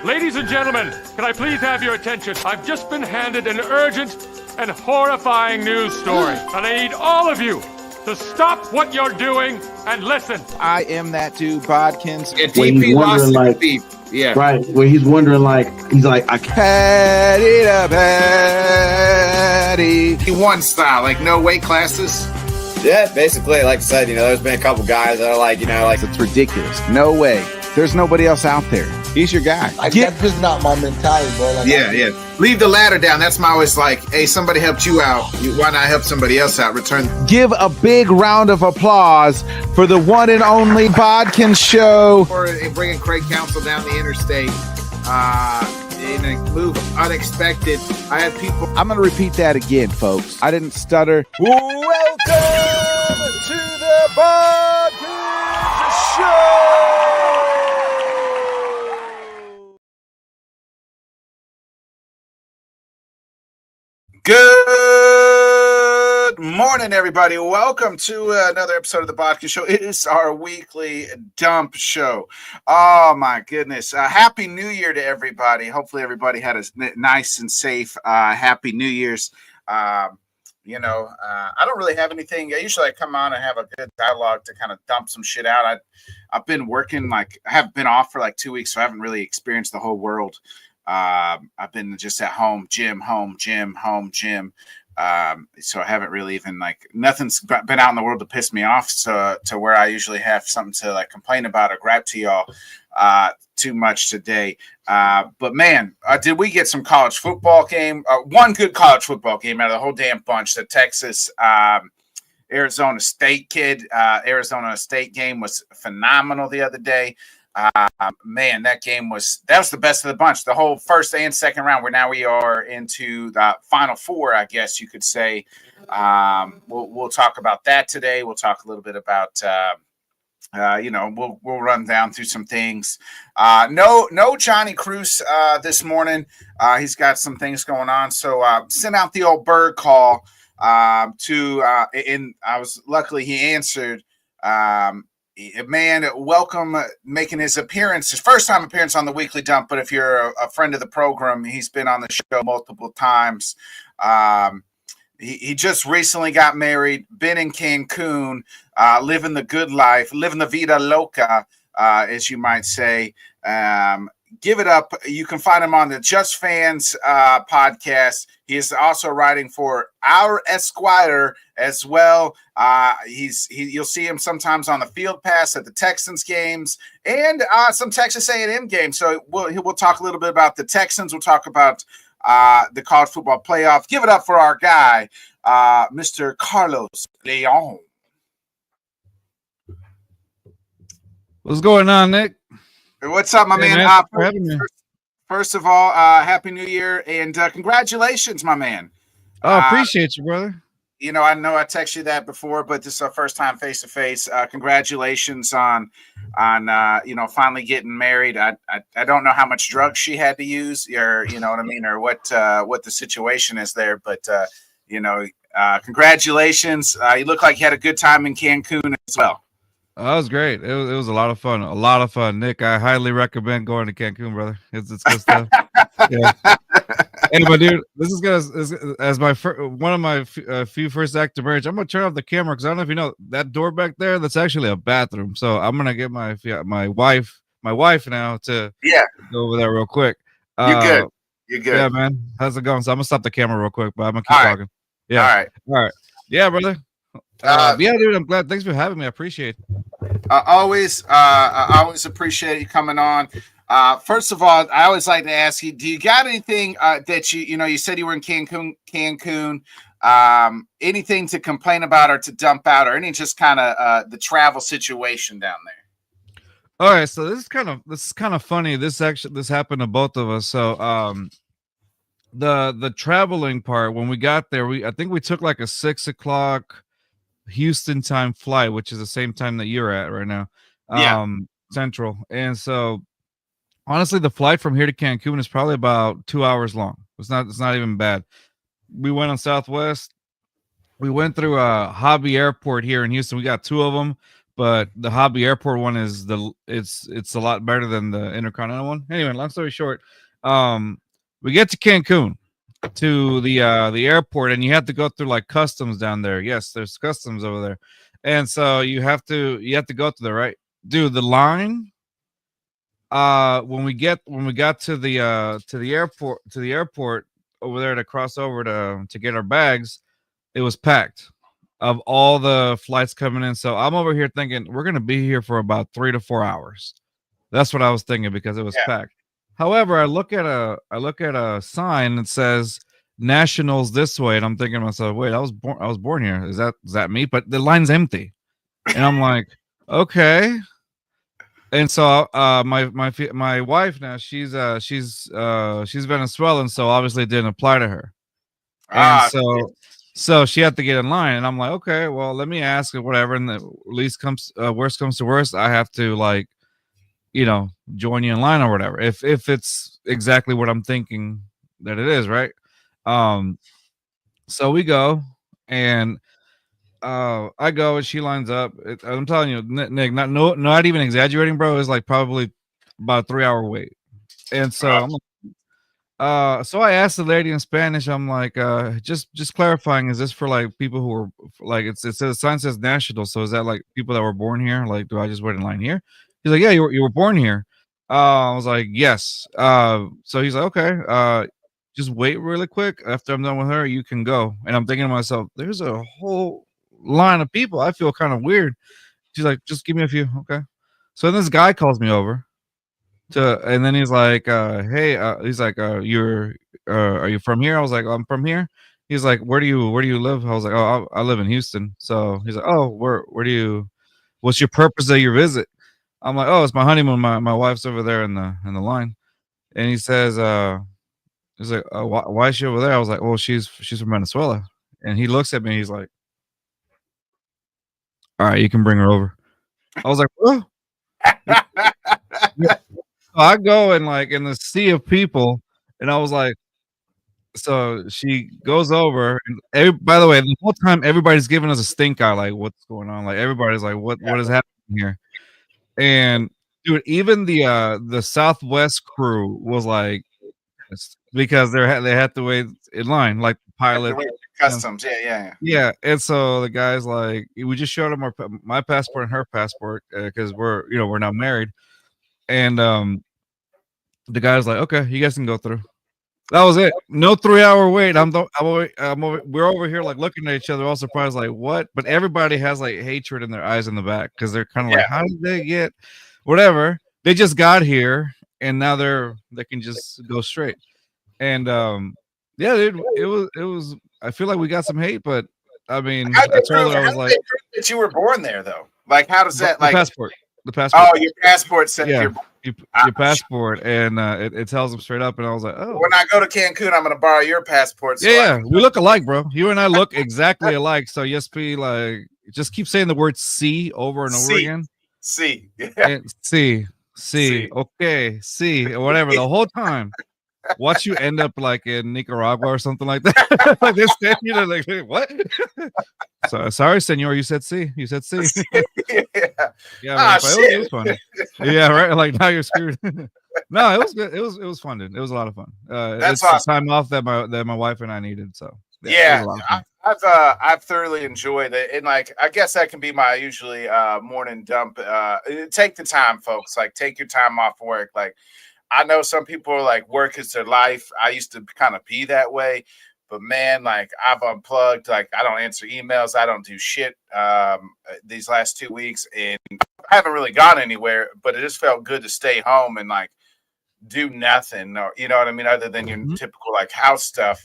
Ladies and gentlemen, can I please have your attention? I've just been handed an urgent and horrifying news story, and I need all of you to stop what you're doing and listen. I am that dude, Bodkins. Yeah, DP lost like, beef. Yeah. Right, where he's wondering he's like, I Had it up, Patty. He won style, like no weight classes. Yeah, basically, like I said, there's been a couple guys that are like, It's ridiculous. No way. There's nobody else out there. He's your guy. That's just not my mentality, bro. Like, Yeah. Leave the ladder down. That's my always like, hey, somebody helped you out. Why not help somebody else out? Return. Give a big round of applause for the one and only Bodkins Show. Or bringing Craig Counsell down the interstate in a move unexpected. I had people. I'm going to repeat that again, folks. I didn't stutter. Welcome to the Bodkins Show. Good morning, everybody. Welcome to another episode of the Bodkins Show. It is our weekly dump show. Oh, my goodness. Happy New Year to everybody. Hopefully, everybody had a nice and safe Happy New Year's. I don't really have anything. I usually come on and have a good dialogue to kind of dump some shit out. I've been working, I have been off for 2 weeks, so I haven't really experienced the whole world. I've been just at home, gym. So I haven't really even nothing's been out in the world to piss me off. So to where I usually have something to complain about or grab to y'all, too much today. But man, did we get some college football game? One good college football game out of the whole damn bunch. The Texas, Arizona State Arizona State game was phenomenal the other day. Man, that was the best of the bunch, the whole first and second round, where now we are into the final four, I guess you could say. We'll talk about that today. We'll talk a little bit about, we'll run down through some things. No Johnny Cruz this morning. He's got some things going on. So sent out the old bird call luckily he answered. Man, welcome, making his first time appearance on the Weekly Dump. But if you're a friend of the program, he's been on the show multiple times. He just recently got married, been in Cancun, living the good life, living the vida loca, as you might say. Give it up. You can find him on the Just Fans podcast. He is also writing for Our Esquire as well. You'll see him sometimes on the Field Pass at the Texans games and some Texas A&M games. So we'll talk a little bit about the Texans. We'll talk about the college football playoff. Give it up for our guy, Mr. Carlos Leon. What's going on, Nick? What's up, my man? First of all, Happy New Year and congratulations, my man. Oh, appreciate you, brother. I know I texted you that before, but this is our first time face to face. Congratulations on finally getting married. I don't know how much drugs she had to use, or what I mean, or what the situation is there, but congratulations. You look like you had a good time in Cancun as well. Oh, that was great. It was a lot of fun. A lot of fun, Nick. I highly recommend going to Cancun, brother. It's good stuff. Yeah. Anyway, dude, this is as my one of my few first act of marriage. I'm gonna turn off the camera because I don't know if you know that door back there. That's actually a bathroom. So I'm gonna get my wife now to go over there real quick. You're good. Yeah, man. How's it going? So I'm gonna stop the camera real quick, but I'm gonna keep talking. Yeah. All right. Yeah, brother. Dude, I'm glad. Thanks for having me. I appreciate it. I always appreciate you coming on. First of all, I always like to ask you, do you got anything that you said you were in Cancun, anything to complain about or to dump out, or any just kind of the travel situation down there? All right, so this is kind of funny. This happened to both of us. So the traveling part, when we got there, I think we took a 6 o'clock Houston time flight, which is the same time that you're at right now, Central. And so honestly, the flight from here to Cancun is probably about 2 hours long. It's not even bad. We went on Southwest. We went through a Hobby Airport here in Houston. We got two of them. but the Hobby Airport one is it's a lot better than the Intercontinental one. Anyway, long story short, we get to Cancun to the airport, and you have to go through like customs down there. Yes, there's customs over there, and so you have to go through there, right? Dude, the line. When we got to the airport over there to cross over to get our bags, it was packed of all the flights coming in. So I'm over here thinking we're gonna be here for about 3 to 4 hours. That's what I was thinking because it was packed. However, I look at a sign that says Nationals this way, and I'm thinking to myself, wait, I was born here. Is that me? But the line's empty, and I'm like, okay. And so my wife now she's Venezuelan, so obviously it didn't apply to her. And so she had to get in line, and I'm like, okay, well, let me ask or whatever. And the least worst comes to worst, I have to like, join you in line or whatever. If it's exactly what I'm thinking that it is, right? So we go, and I go, and she lines up. I'm telling you, Nick, not even exaggerating, bro. It's like probably about a 3-hour wait. And so I'm like, so I asked the lady in Spanish. I'm like, just clarifying, is this for like people who are like it says the sign says national, so is that like people that were born here? Like, do I just wait in line here? He's like, yeah, you were born here. I was like, yes. So he's like, okay, just wait really quick. After I'm done with her, you can go. And I'm thinking to myself, there's a whole line of people. I feel kind of weird. She's like, just give me a few. Okay. So then this guy calls me over and then he's like, hey, he's like, are you from here? I was like, I'm from here. He's like, where do you live? I was like, oh, I live in Houston. So he's like, oh, what's your purpose of your visit? I'm like, oh, it's my honeymoon. My wife's over there in the line. And he says, he's like, why is she over there? I was like, well, she's from Venezuela. And he looks at me, he's like, all right, you can bring her over. I was like, oh. So I go and like in the sea of people, and I was like, so she goes over, and by the way, the whole time everybody's giving us a stink eye, like what's going on? Like everybody's like, what is happening here? And dude, even the Southwest crew was like, because they had to wait in line, like pilot customs, yeah. And so the guy's like, we just showed him my passport and her passport because we're now married, and the guy's like, okay, you guys can go through. That was it. No 3-hour wait. We're over here like looking at each other, all surprised, like what? But everybody has like hatred in their eyes in the back because they're kind of like, how did they get whatever? They just got here and now they can just go straight. And yeah, dude, it was. I feel like we got some hate, but I mean, I told her I was like, that you were born there though. Like, how does that like the passport? Oh, your passport says your passport, and it tells them straight up. And I was like, oh, when I go to Cancun, I'm gonna borrow your passport. So yeah, we look alike, bro. You and I look exactly alike. So be like, just keep saying the word "see" over and over again. See, see, okay, see, or whatever the whole time. Watch you end up like in Nicaragua or something like that. Like this, like what? So sorry, senor. You said C. You said C. Yeah, it was fun. Yeah, right. Like now you're screwed. No, it was good. It was fun, dude. It was a lot of fun. That's awesome. Time off that my wife and I needed. So I've thoroughly enjoyed it, and like I guess that can be my usually morning dump. Take the time, folks. Like take your time off work. Like I know some people are like work is their life. I used to kind of be that way, but man, like I've unplugged. Like I don't answer emails. I don't do shit these last 2 weeks, and I haven't really gone anywhere. But it just felt good to stay home and like do nothing, or you know what I mean, other than your typical like house stuff.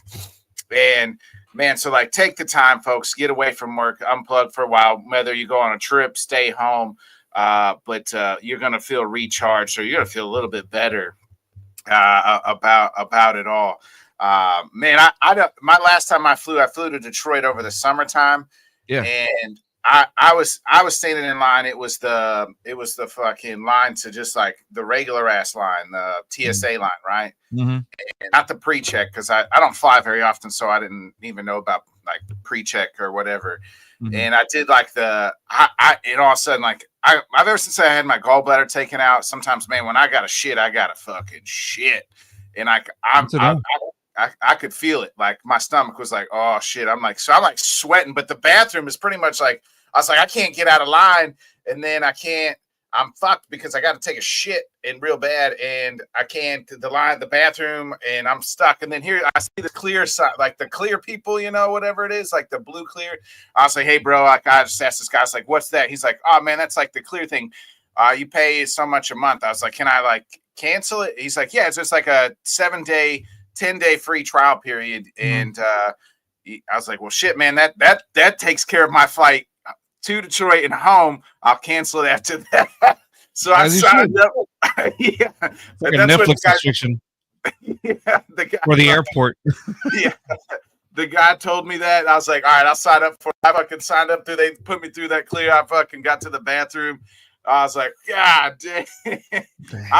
And man, so like take the time, folks. Get away from work, unplug for a while. Whether you go on a trip, stay home. But you're gonna feel recharged, or you're gonna feel a little bit better about it all. Man, my last time I flew to Detroit over the summertime. Yeah, and I was standing in line. It was the fucking line to just like the regular ass line, the TSA line, right? Mm-hmm. And not the pre-check, because I don't fly very often, so I didn't even know about like the pre-check or whatever. and I did like and all of a sudden, like I've ever since I had my gallbladder taken out, sometimes, man, when I got a fucking shit. And I could feel it. Like my stomach was like, oh shit. I'm like sweating, but the bathroom is pretty much like, I was like, I can't get out of line. And then I'm fucked because I got to take a shit and real bad. And I can't the bathroom and I'm stuck. And then here I see the clear side, like the clear people, whatever it is, like the blue clear. I was like, hey bro, I just asked this guy, I was like, what's that? He's like, oh man, that's like the clear thing. You pay so much a month. I was like, can I like cancel it? He's like, yeah, it's just like a 7-day, 10-day free trial period. And I was like, well, shit, man, that takes care of my flight to Detroit and home. I'll cancel it after that. So I signed up. Yeah, like a Netflix subscription. Yeah, the guy for the airport. Yeah, the guy told me that. I was like, all right, I'll sign up for it. I fucking signed up. They put me through that clear. I fucking got to the bathroom. I was like, God damn.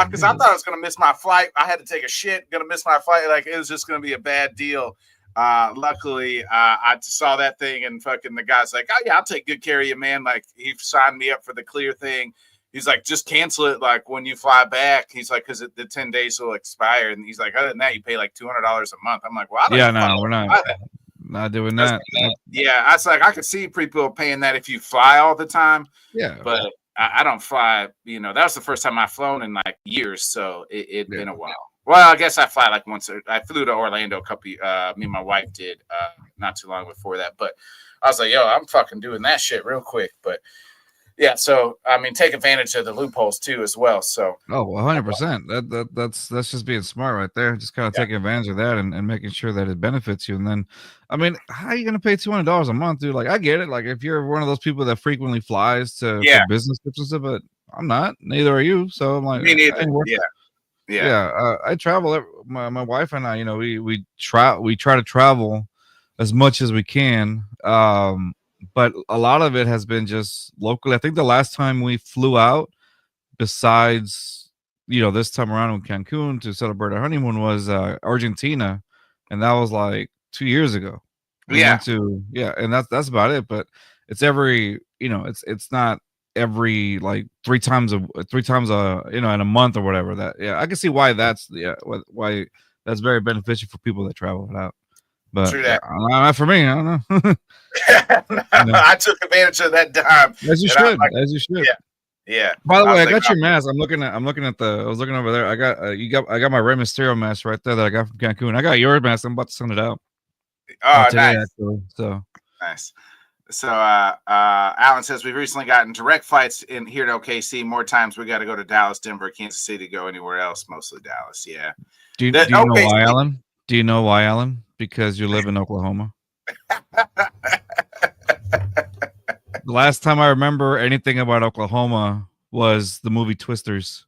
Because I thought I was going to miss my flight. I had to take a shit, going to miss my flight. Like, it was just going to be a bad deal. Luckily, I saw that thing and fucking the guy's like, oh, yeah, I'll take good care of you, man. Like, he signed me up for the clear thing. He's like, just cancel it, like, when you fly back. He's like, because the 10 days will expire. And he's like, other than that, you pay like $200 a month. I'm like, well, we're not doing that. Yeah, I was like, I could see people paying that if you fly all the time. Yeah. But I don't fly, that was the first time I've flown in like years. So it'd been a while. Well, I guess I fly like once. I flew to Orlando a couple, me and my wife did not too long before that. But I was like, yo, I'm fucking doing that shit real quick. But yeah, so I mean, take advantage of the loopholes too as well. So 100%. That's just being smart right there. Just kind of taking advantage of that and making sure that it benefits you. And then, I mean, how are you gonna pay $200 a month, dude? Like, I get it. Like, if you're one of those people that frequently flies to for business trips and stuff, but I'm not. Neither are you. So I'm like, me neither. I travel. My wife and I, we try to travel as much as we can. But a lot of it has been just locally. I think the last time we flew out, besides this time around in Cancun to celebrate our honeymoon, was Argentina, and that was like 2 years ago. And that's about it. But it's every it's not every like three times in a month or whatever. That I can see why why that's very beneficial for people that travel it out. But not for me. I don't know. I took advantage of that time. As you should. Yeah. By the way, I got your mask. I'm looking at I was looking over there. I got my Rey Mysterio mask right there that I got from Cancun. I got your mask. I'm about to send it out. Oh, nice. Actually, so nice. So Alan says we've recently gotten direct flights in here to OKC. More times we got to go to Dallas, Denver, Kansas City to go anywhere else. Mostly Dallas. Yeah. Do you know why, Alan? Do you know why, Alan? Because you live in Oklahoma. The last time I remember anything about Oklahoma was the movie Twisters,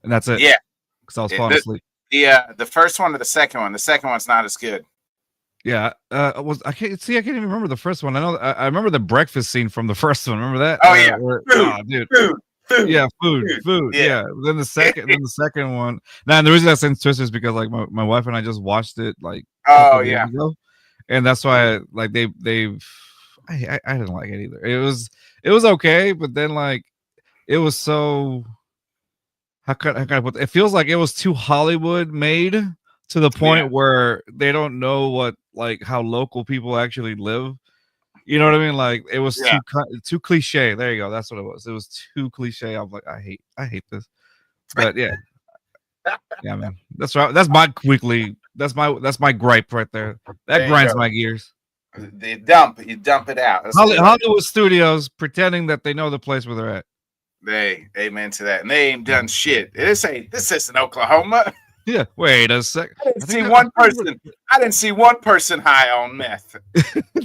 and that's it. Yeah, because I was falling asleep. The first one or the second one. The second one's not as good. Yeah, I can't even remember the first one. I know I remember the breakfast scene from the first one. Remember that? Oh yeah, food. Yeah, food. Yeah. Then the second one. Now, and the reason I said Twisters is because like my wife and I just watched it like years ago, and that's why I didn't like it either. It was okay, but then like it was so how can I put it? It feels like it was too Hollywood made to the point where they don't know what like how local people actually live. You know what I mean? Like it was too cliche. There you go. That's what it was. It was too cliche. I was like, I hate this. But yeah, man. That's right. That's my weekly. That's my gripe right there. That grinds my gears. You dump it out. Hollywood Studios pretending that they know the place where they're at. Amen to that. And they ain't done shit. This isn't Oklahoma. Yeah, wait a sec. I didn't see one person high on meth.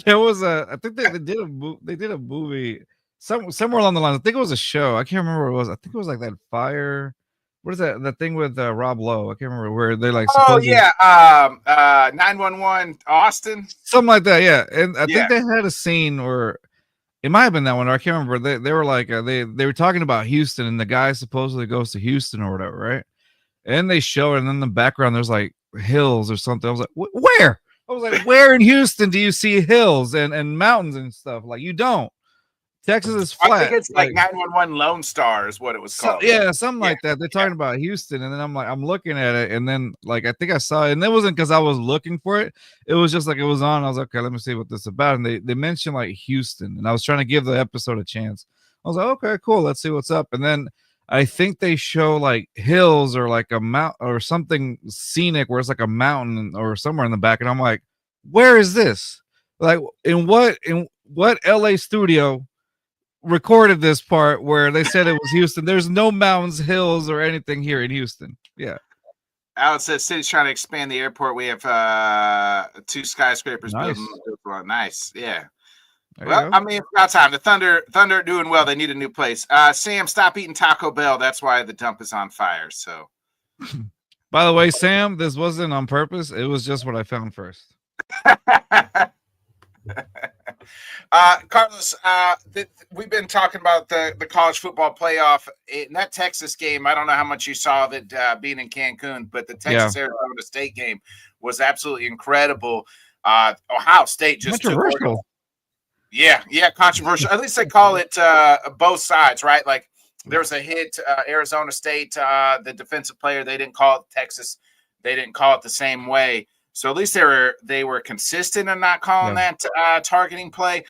There was I think they did a movie somewhere along the line. I think it was a show. I can't remember what it was. I think it was like that fire. What is that? That thing with Rob Lowe. I can't remember where they like. 911 Austin. Something like that. Yeah, and I think they had a scene where it might have been that one. Or I can't remember. They were like they were talking about Houston, and the guy supposedly goes to Houston or whatever, right? And they show it, and then in the background there's like hills or something. I was like, where? I was like, where in Houston do you see hills and mountains and stuff? Like, you don't. Texas is I flat. think it's like 911 Lone Star is what it was called. Yeah, something like that. They're talking about Houston, and then I'm looking at it, and then like I think I saw it, and it wasn't because I was looking for it. It was just like it was on. I was like, okay, let me see what this is about. And they mentioned like Houston, and I was trying to give the episode a chance. I was like, okay, cool, let's see what's up. And then I think they show like hills or like a mount or something scenic where it's like a mountain or somewhere in the back, and I'm like, where is this? Like in what LA studio recorded this part where they said it was Houston? There's no mountains, hills, or anything here in Houston. Yeah. Alex says city's trying to expand the airport. We have 2 skyscrapers building. Nice. Yeah. Well, I mean, it's about time. The Thunder are doing well. They need a new place. Sam, stop eating Taco Bell. That's why the dump is on fire. So, by the way, Sam, this wasn't on purpose. It was just what I found first. Carlos, we've been talking about the college football playoff. In that Texas game, I don't know how much you saw of it being in Cancun, but the Texas-Arizona State game was absolutely incredible. Ohio State just controversial. Yeah, controversial. At least they call it both sides, right? Like there was a hit, Arizona State, the defensive player, they didn't call it Texas. They didn't call it the same way. So at least they were consistent in not calling that targeting play.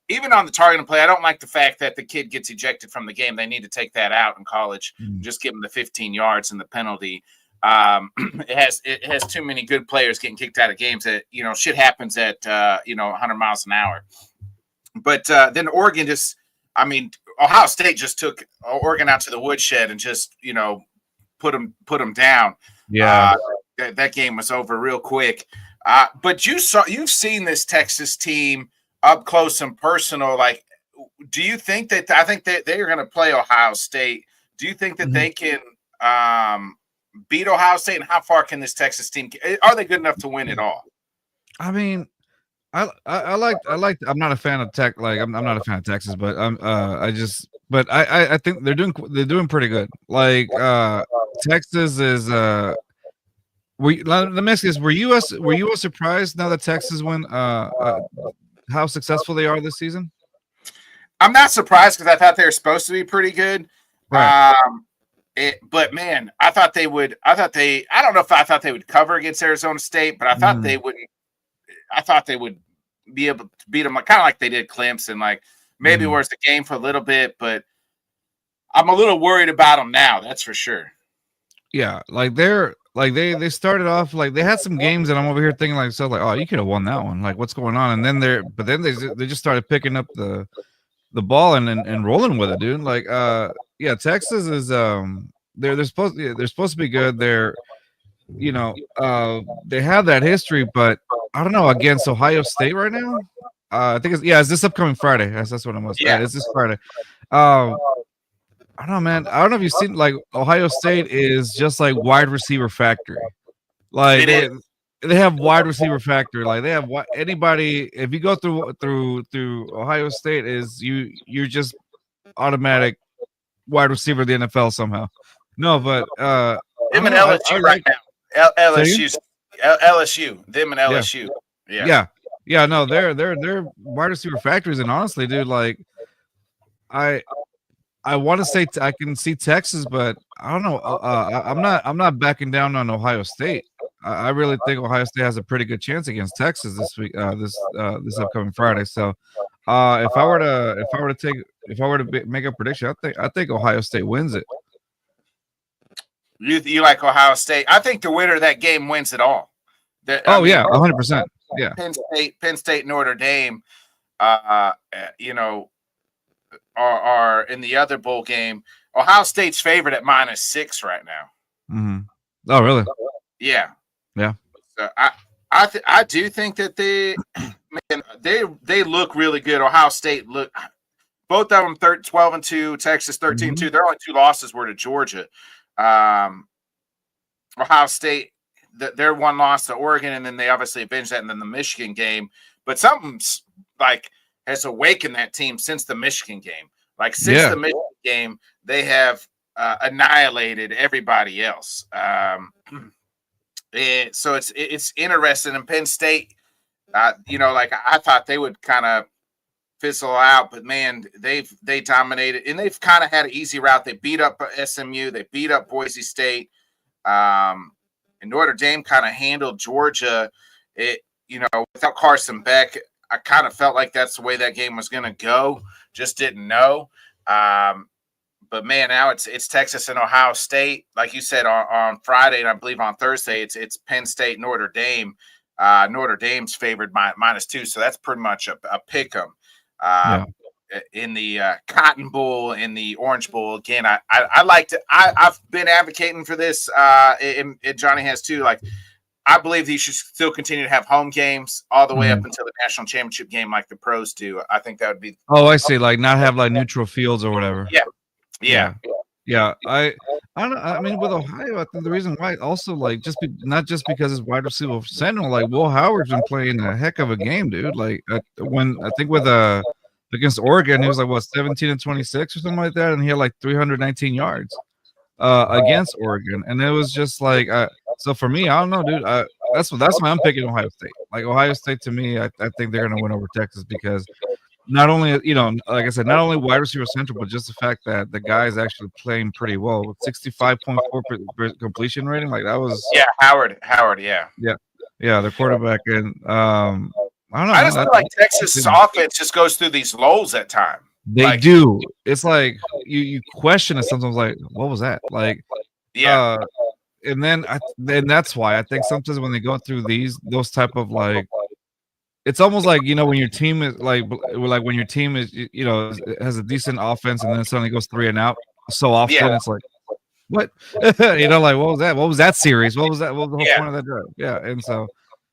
Even on the targeting play, I don't like the fact that the kid gets ejected from the game. They need to take that out in college. Just give him the 15 yards and the penalty. It has too many good players getting kicked out of games that, shit happens at 100 miles an hour. But then Oregon Ohio State just took Oregon out to the woodshed and just, put them down. Yeah. That game was over real quick. But you've seen this Texas team up close and personal. Like, do you think that I think that they are going to play Ohio State? Do you think that they can beat Ohio State? And how far can this Texas team? Are they good enough to win it all? I mean, I like. I'm not a fan of Tech. Like, I'm not a fan of Texas, but I think they're doing pretty good. Like, Texas is let me ask you this: Were you surprised now that Texas won? How successful they are this season? I'm not surprised because I thought they were supposed to be pretty good. Right. But man, I thought they would. I don't know if I thought they would cover against Arizona State, but I thought they wouldn't. I thought they would be able to beat them, kind of like they did Clemson. Like maybe where's the game for a little bit, but I'm a little worried about them now. That's for sure. Yeah, like they started off like they had some games, and I'm over here thinking like, oh, you could have won that one. Like, what's going on? And then they just started picking up the ball and rolling with it, dude. Like, Texas is they're supposed to be good. They're they have that history, but I don't know, against Ohio State right now. I think it's this upcoming Friday. That's what it was. Yeah, it's this Friday. I don't know, man. I don't know if you've seen, like, Ohio State is just like wide receiver factory. Like they have wide receiver factory. Like they have anybody. If you go through Ohio State, you're just automatic wide receiver of the NFL somehow. No, but them and LSU right now. LSU. Them and LSU. Yeah. No, they're wide receiver factories, and honestly, dude, like I want to say I can see Texas, but I don't know. I'm not backing down on Ohio State. I really think Ohio State has a pretty good chance against Texas this week, this upcoming Friday. So, if I were to make a prediction, I think Ohio State wins it. You like Ohio State? I think the winner of that game wins it all. 100%. Yeah. Penn State, Notre Dame. Are in the other bowl game. Ohio State's favored at -6 right now. Mm-hmm. Oh, really? Yeah. So I do think that they look really good. Ohio State both of them 12-2, Texas 13-2. Their only 2 losses were to Georgia. Ohio State, their 1 loss to Oregon, and then they obviously avenged that, and then the Michigan game. But something's like has awakened that team since the Michigan game. Like since the Michigan game, they have annihilated everybody else. So it's interesting. In Penn State, like I thought they would kind of fizzle out, but man, they dominated, and they've kind of had an easy route. They beat up SMU, they beat up Boise State, and Notre Dame kind of handled Georgia. Without Carson Beck, I kind of felt like that's the way that game was going to go. Just didn't know. But man, now it's Texas and Ohio State, like you said on Friday, and I believe on Thursday it's Penn State, Notre Dame. Notre Dame's favored by -2, so that's pretty much a pick 'em. In the Cotton Bowl, in the Orange Bowl, again, I like to. I've been advocating for this, and Johnny has too. Like, I believe he should still continue to have home games all the way up until the national championship game, like the pros do. I think that would be. Oh, I see. Like not have like neutral fields or whatever. Yeah. I don't know. I mean, with Ohio, I think the reason why also like not just because it's wide receiver center, like Will Howard's been playing a heck of a game, dude. Like when I think with against Oregon, he was like 17 and 26 or something like that, and he had like 319 yards against Oregon, and it was just like so for me, I don't know, dude. That's why I'm picking Ohio State. Like Ohio State to me, I think they're gonna win over Texas because not only, like I said, not only wide receiver central, but just the fact that the guy is actually playing pretty well with 65.4% completion rating. Like that was Howard, the quarterback, and I don't know. I just feel like Texas' offense just goes through these lulls at times. They do. It's like you question it sometimes. Like, what was that? Like, and then that's why I think sometimes when they go through those type of like. It's almost like when your team is like when your team is has a decent offense and then suddenly goes 3 and out so often it's like what like what was that? What was that series? What was that? What was the whole point of that drive? Yeah, and so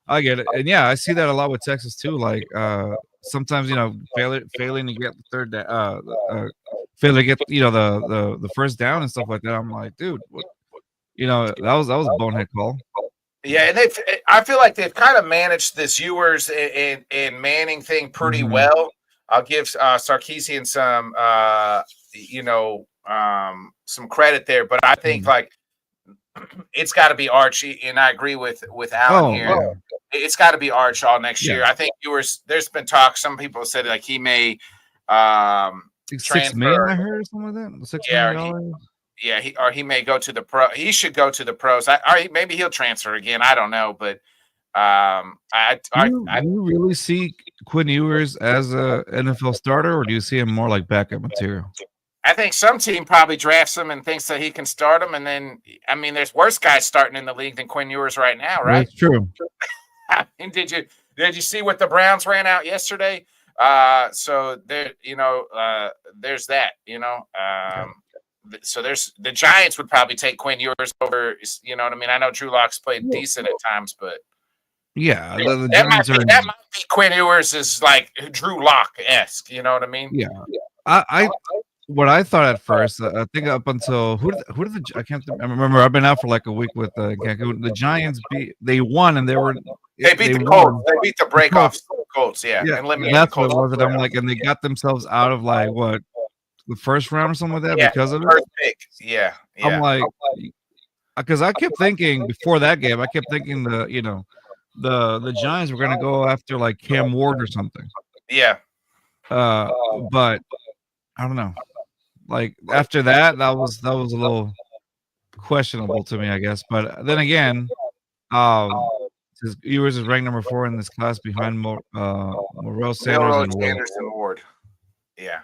I get it, and I see that a lot with Texas too. Like sometimes failing to get the third down, failing to get the first down and stuff like that. I'm like, dude, what, that was a bonehead call. Yeah, and I feel like they've kind of managed this Ewers and Manning thing pretty well. I'll give Sarkisian some credit there, but I think like it's got to be Archie, and I agree with Alan here. Yeah. It's got to be Arch all next year. I think Ewers. There's been talk. Some people said like he may transfer. $6 million, I heard, or something like that. $6 million. He may go to the pro. He should go to the pros. Maybe he'll transfer again. I don't know, but do you really see Quinn Ewers as a NFL starter, or do you see him more like backup material? I think some team probably drafts him and thinks that he can start him, and then there's worse guys starting in the league than Quinn Ewers right now, right? That's true. And did you see what the Browns ran out yesterday? So there, there's that. So there's the Giants would probably take Quinn Ewers over. You know what I mean? I know Drew Lock's played decent at times, but the Giants that might be Quinn Ewers is like Drew Lock-esque. You know what I mean? Yeah. What I thought at first, I think up until I can't remember. I've been out for like a week with Cancun. The Giants they won, and they beat the Colts. They beat the breakoff Colts. Yeah. And that's what it was. I'm like, and they got themselves out of like what. The first round or something like that because of it. First pick. Yeah. I'm like, because I kept thinking before that game, the Giants were gonna go after like Cam Ward or something. Yeah. But I don't know. Like after that was a little questionable to me, I guess. But then again, Ewers is ranked number 4 in this class behind Morrell, Sanders, and Ward. Yeah.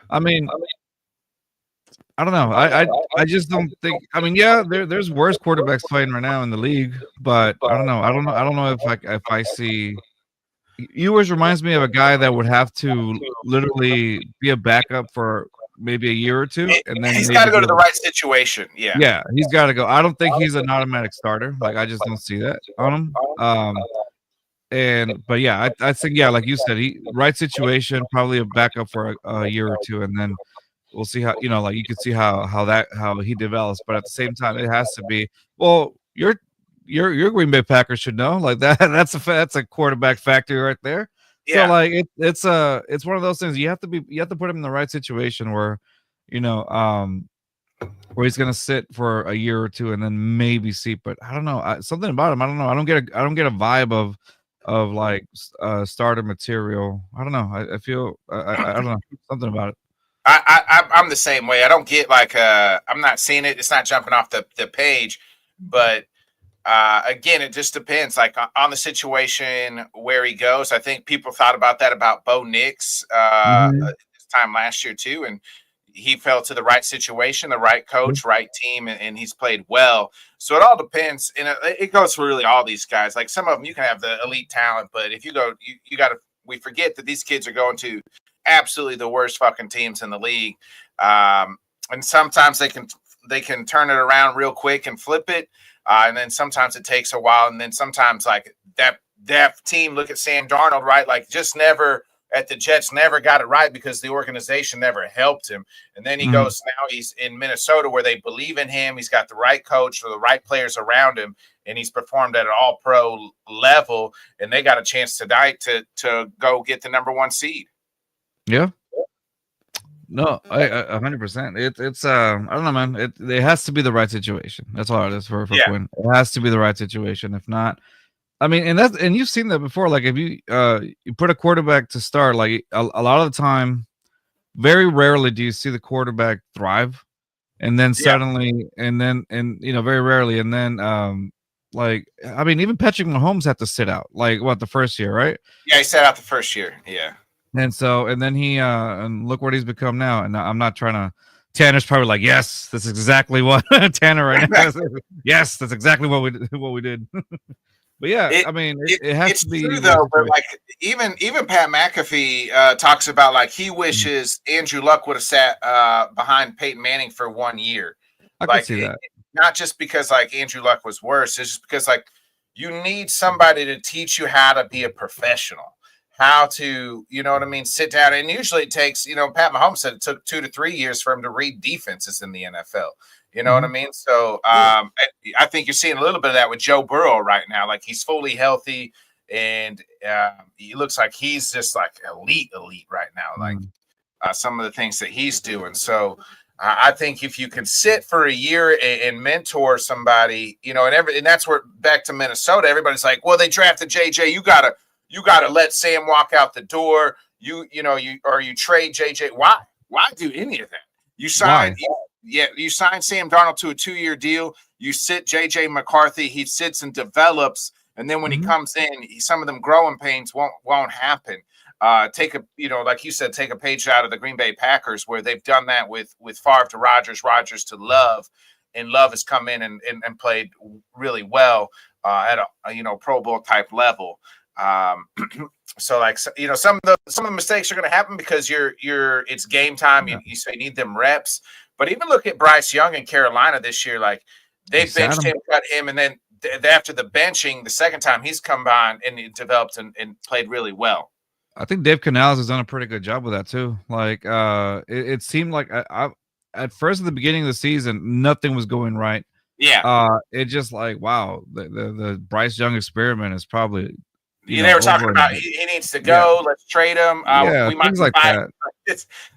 I don't know. I just don't think. There's worse quarterbacks playing right now in the league, but I don't know. I don't know if I see. Ewers reminds me of a guy that would have to literally be a backup for maybe a year or two, and then he's got to go to the right situation. Yeah, he's got to go. I don't think he's an automatic starter. Like I just don't see that on him. But I think like you said, right situation, probably a backup for a year or two, and then. We'll see how like you can see how he develops, but at the same time, it has to be. Well, your Green Bay Packers should know like that. That's a quarterback factory right there. Yeah. So like it's one of those things you have to put him in the right situation where, where he's gonna sit for a year or two and then maybe see. But I don't know, something about him. I don't know. I don't get a vibe of like starter material. I don't know. I feel I don't know, something about it. I'm the same way. I don't get like I'm not seeing it. It's not jumping off the page, but again, it just depends like on the situation where he goes. I think people thought about that about Bo Nix this time last year too, and he fell to the right situation, the right coach, right team, and he's played well. So it all depends, and it goes for really all these guys. Like some of them, you can have the elite talent, but if you go, you got to. We forget that these kids are going to absolutely the worst fucking teams in the league, and sometimes they can turn it around real quick and flip it, and then sometimes it takes a while, and then sometimes like that team. Look at Sam Darnold, right? Like just never. At the Jets never got it right because the organization never helped him. And then he goes, now he's in Minnesota where they believe in him. He's got the right coach or the right players around him, and he's performed at an all-pro level, and they got a chance tonight to go get the number 1 seed. Yeah. No, I 100%. It's I don't know, man. It has to be the right situation. That's all it is for Quinn. It has to be the right situation. If not, I mean, and you've seen that before. Like if you put a quarterback to start, like a lot of the time, very rarely do you see the quarterback thrive, and then suddenly, and very rarely, and then like I mean, even Patrick Mahomes had to sit out. Like what, the first year, right? Yeah, he sat out the first year. Yeah, and then he and look what he's become now. And I'm not trying to. Tanner's probably like, yes, that's exactly what Tanner right now. Yes, that's exactly what we did. But yeah, I mean, it has to be true though. But like even Pat McAfee talks about like he wishes Andrew Luck would have sat behind Peyton Manning for 1 year. I can see that. Not just because like Andrew Luck was worse. It's just because like you need somebody to teach you how to be a professional, how to, you know what I mean, sit down. And usually it takes, Pat Mahomes said it took 2 to 3 years for him to read defenses in the NFL. You know what I mean? So I think you're seeing a little bit of that with Joe Burrow right now. Like he's fully healthy, and he looks like he's just like elite right now. Like some of the things that he's doing. So I think if you can sit for a year and mentor somebody, and that's where back to Minnesota, everybody's like, well, they drafted JJ. You gotta let Sam walk out the door. You trade JJ. Why do any of that? You signed. You sign Sam Darnold to a 2-year deal. You sit JJ McCarthy. He sits and develops, and then when he comes in, some of them growing pains won't happen. Take like you said, take a page out of the Green Bay Packers, where they've done that with Favre to Rodgers, Rodgers to Love, and Love has come in and played really well at a Pro Bowl type level. So like some of the mistakes are going to happen because it's game time. You need them reps. But even look at Bryce Young in Carolina this year. Like they benched him, cut him, and then after the benching, the second time he's come on and he developed and played really well. I think Dave Canales has done a pretty good job with that too. Like it seemed like I at first at the beginning of the season, nothing was going right. Yeah. It just like, wow, the Bryce Young experiment is probably. They were talking about he needs to go. Let's trade him. We might like that.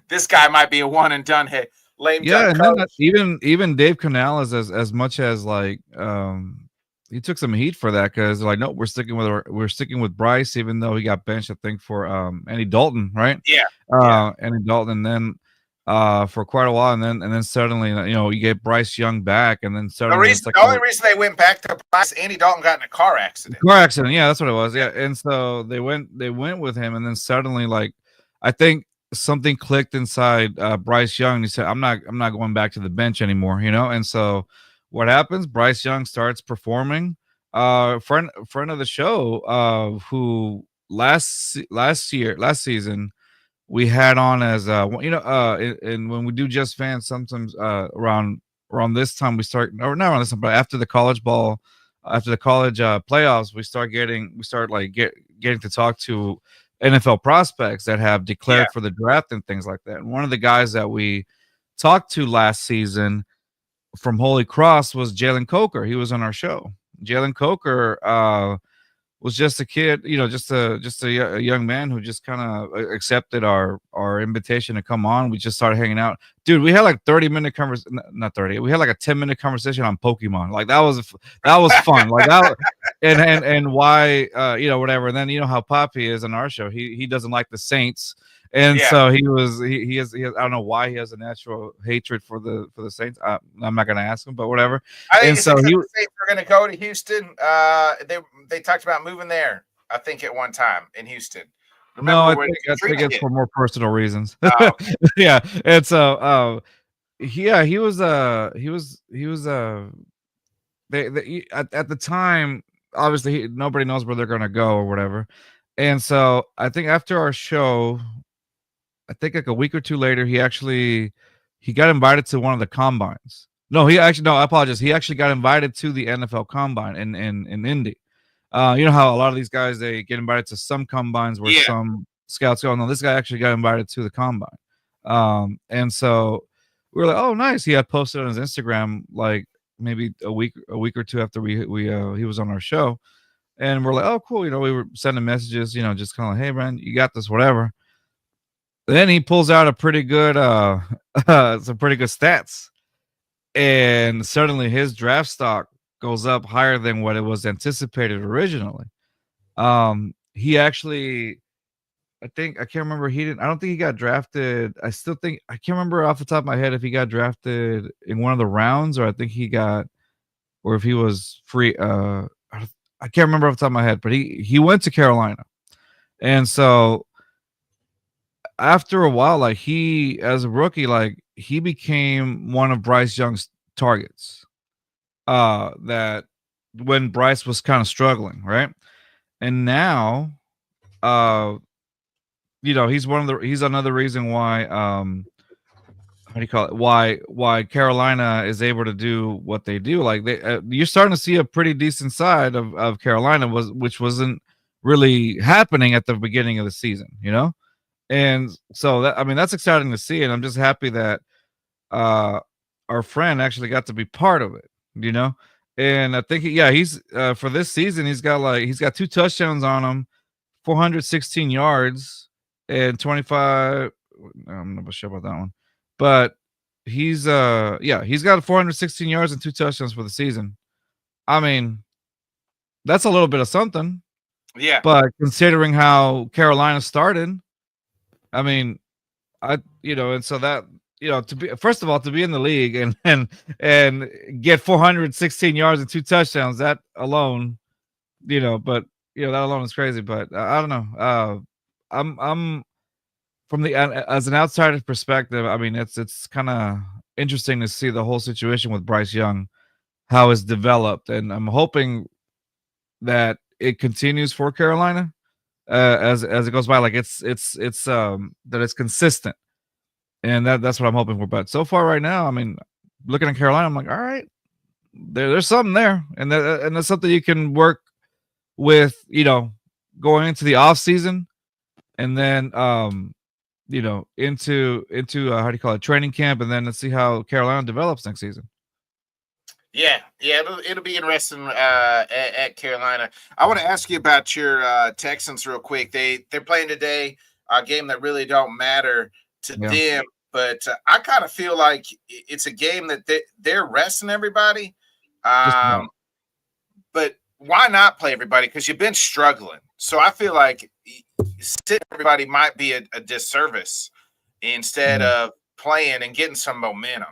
This guy might be a one and done. Hey, lame. Yeah, and then even Dave Canales, as much as like he took some heat for that because like, no, we're sticking with Bryce, even though he got benched, I think, for Andy Dalton, right? Yeah. Andy Dalton, and then for quite a while, and then suddenly, you get Bryce Young back, and then suddenly the only reason they went back to Bryce, Andy Dalton got in a car accident. Yeah, that's what it was. Yeah, and so they went with him, and then suddenly, like, I think something clicked inside Bryce Young. He said, "I'm not going back to the bench anymore," and so what happens? Bryce Young starts performing. Friend of the show, who last season. We had on as and when we do Just Fans, sometimes around this time we start, or not around this time, but after the college ball, after the college playoffs, we start getting to talk to NFL prospects that have declared for the draft and things like that. And one of the guys that we talked to last season from Holy Cross was Jalen Coker. He was on our show. Jalen Coker was just a kid, a young man who just kind of accepted our invitation to come on. We just started hanging out, dude. We had like 30-minute conversation, not 30. We had like a 10-minute conversation on Pokemon. Like that was fun. Like that, and why whatever. And then you know how Poppy is on our show. He doesn't like the Saints. And so he has I don't know why he has a natural hatred for the Saints. I'm not gonna ask him, but whatever. And so the Saints were gonna go to Houston. They talked about moving there. I think at one time in Houston. Remember I think it's for more personal reasons. Yeah, and so he was they at the time, obviously nobody knows where they're gonna go or whatever. And so I think after our show, I think like a week or two later, he got invited to one of the combines. No, I apologize. He actually got invited to the NFL combine in Indy. You know how a lot of these guys, they get invited to some combines where some scouts go. No, this guy actually got invited to the combine. And so we were like, oh, nice. He had posted on his Instagram like maybe a week or two after he was on our show. And we're like, oh, cool. We were sending messages, just kind of like, hey, man, you got this, whatever. Then he pulls out a pretty good, some pretty good stats. And suddenly his draft stock goes up higher than what it was anticipated originally. He actually, I can't remember. I don't think he got drafted. I can't remember off the top of my head if he got drafted in one of the rounds or or if he was free. I can't remember off the top of my head, but he went to Carolina. And so after a while, like as a rookie, like he became one of Bryce Young's targets. That when Bryce was kind of struggling, right? And now, he's another reason why, how do you call it? Why Carolina is able to do what they do. Like you're starting to see a pretty decent side of Carolina, which wasn't really happening at the beginning of the season, And so that's exciting to see. And I'm just happy that our friend actually got to be part of it, And I think he's for this season, he's got 2 touchdowns on him, 416 yards and 25. I'm not sure about that one, but he's got 416 yards and 2 touchdowns for the season. I mean, that's a little bit of something. Yeah. But considering how Carolina started, I mean, and so that, to be, first of all, to be in the league and get 416 yards and 2 touchdowns, that alone, that alone is crazy. But I don't know. I'm from as an outsider's perspective. I mean, it's kind of interesting to see the whole situation with Bryce Young, how it's developed, and I'm hoping that it continues for Carolina as it goes by. Like it's that it's consistent. And that's what I'm hoping for. But so far right now, I mean, looking at Carolina, I'm like, all right, there's something there. And that's something you can work with, going into the off season and then, into how do you call it? Training camp. And then let's see how Carolina develops next season. Yeah. It'll be interesting at Carolina. I want to ask you about your Texans real quick. They're playing today, a game that really don't matter to them, but I kind of feel like it's a game that they're resting everybody. But why not play everybody? Because you've been struggling. So I feel like sitting everybody might be a disservice instead of playing and getting some momentum.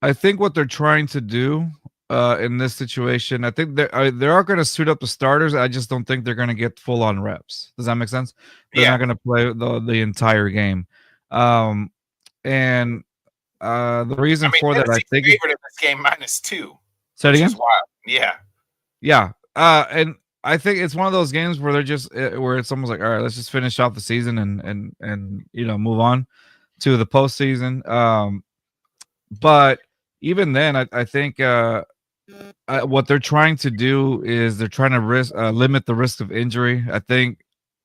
I think what they're trying to do in this situation, I think they are going to suit up the starters. I just don't think they're going to get full on reps. Does that make sense? They're not going to play the entire game. And the reason for that, I think, favorite in this game -2. Say it again. Yeah. Yeah. And I think it's one of those games where they're just where it's almost like, all right, let's just finish off the season and move on to the postseason. But even then, I think what they're trying to do is they're trying to limit the risk of injury. I think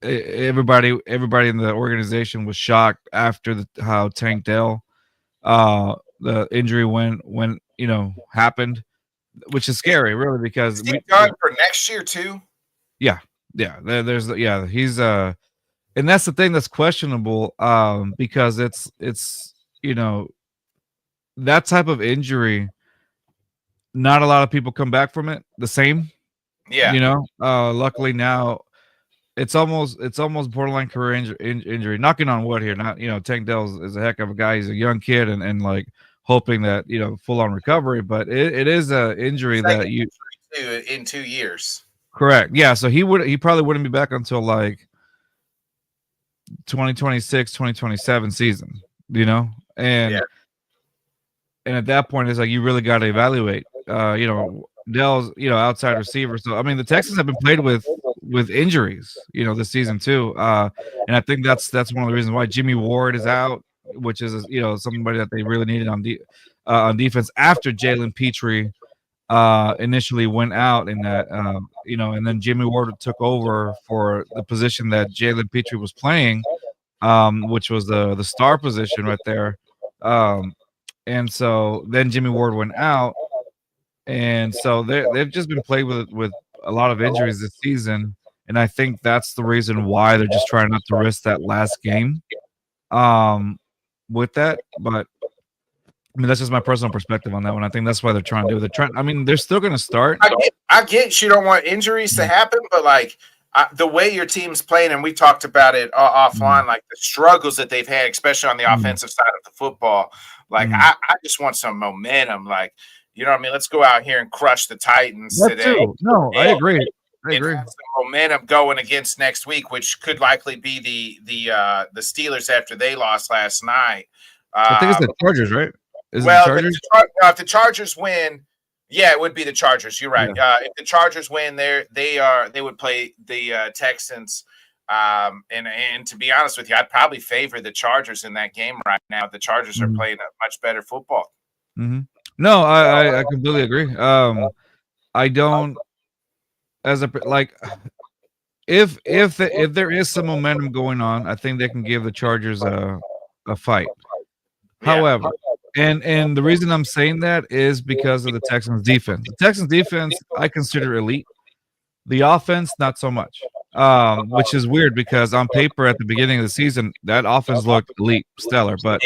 everybody in the organization was shocked after how Tank Dell the injury when happened, which is scary, really, because done for next year too. Yeah, yeah. There's he's and that's the thing that's questionable, because it's you know that type of injury. Not a lot of people come back from it the same. Yeah. Luckily now it's almost borderline career injury. Knocking on wood here. Not Tank Dell is a heck of a guy. He's a young kid and like hoping that full on recovery, but it is a injury that you in 2 years. correct. Yeah, so he probably wouldn't be back until like 2026, 2027 season. And Yeah. and at that point it's like you really got to evaluate. Dell's outside receiver. So I mean the Texans have been played with injuries, this season too. And I think that's one of the reasons why Jimmy Ward is out, which is somebody that they really needed on defense after Jalen Petrie initially went out in that and then Jimmy Ward took over for the position that Jalen Petrie was playing, which was the star position right there. And so then Jimmy Ward went out. And so they've just been played with a lot of injuries this season, and I think that's the reason why they're just trying not to risk that last game, with that. But I mean, that's just my personal perspective on that one. I think that's why they're trying to do it. I mean, they're still going to start. I get you don't want injuries to happen, but like the way your team's playing, and we talked about it offline, like the struggles that they've had, especially on the offensive side of the football. Like I just want some momentum, like. You know what I mean? Let's go out here and crush the Titans today. No, I agree. Have some momentum going against next week, which could likely be the Steelers after they lost last night. I think it's the Chargers, right? Is it the Chargers? If the Chargers win, yeah, it would be the Chargers. You're right. Yeah. If the Chargers win, they would play the Texans. And to be honest with you, I'd probably favor the Chargers in that game right now. The Chargers are playing a much better football. Mm-hmm. No, I completely agree. I don't if there is some momentum going on, I think they can give the Chargers a fight. Yeah. However, and the reason I'm saying that is because of the Texans defense. The Texans defense I consider elite. The offense not so much. Which is weird because on paper at the beginning of the season that offense looked elite, stellar, but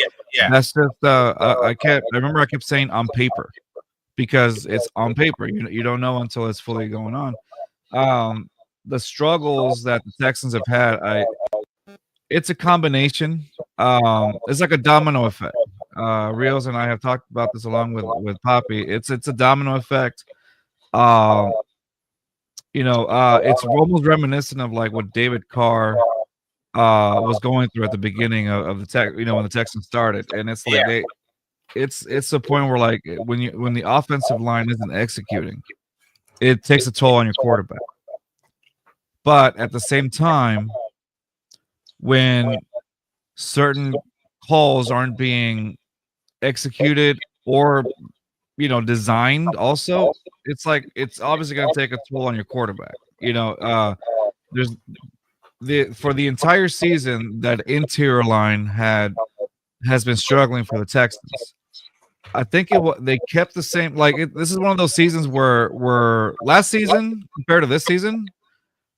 that's just I remember I kept saying on paper because it's on paper. You don't know until it's fully going on. The struggles that the Texans have had, it's a combination. It's like a domino effect. Rios and I have talked about this along with Poppy. It's a domino effect. It's almost reminiscent of like what David Carr was going through at the beginning of the tech, when the Texans started, and it's like it's the point where like when the offensive line isn't executing, it takes a toll on your quarterback. But at the same time, when certain calls aren't being executed or designed, also, it's like it's obviously going to take a toll on your quarterback. There's for the entire season that interior line has been struggling for the Texans. I think they kept the same. Like this is one of those seasons where last season compared to this season,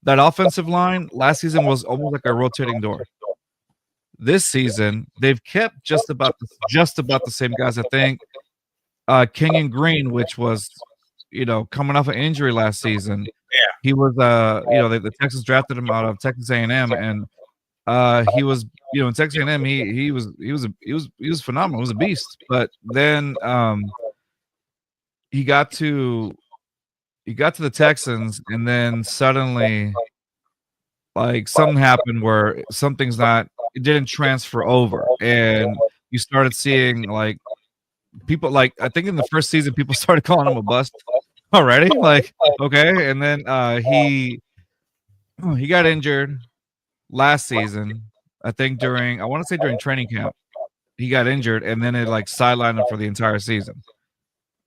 that offensive line last season was almost like a rotating door. This season they've kept just about the same guys. I think Kenyon Green, which was coming off an injury last season. Yeah, he was the Texans drafted him out of Texas A&M, and he was in Texas A&M he was phenomenal. He was a beast. But then he got to the Texans, and then suddenly like something happened where it didn't transfer over, and you started seeing like people, like I think in the first season people started calling him a bust already. Like, okay, and then he got injured last season. I think during training camp, he got injured, and then it like sidelined him for the entire season.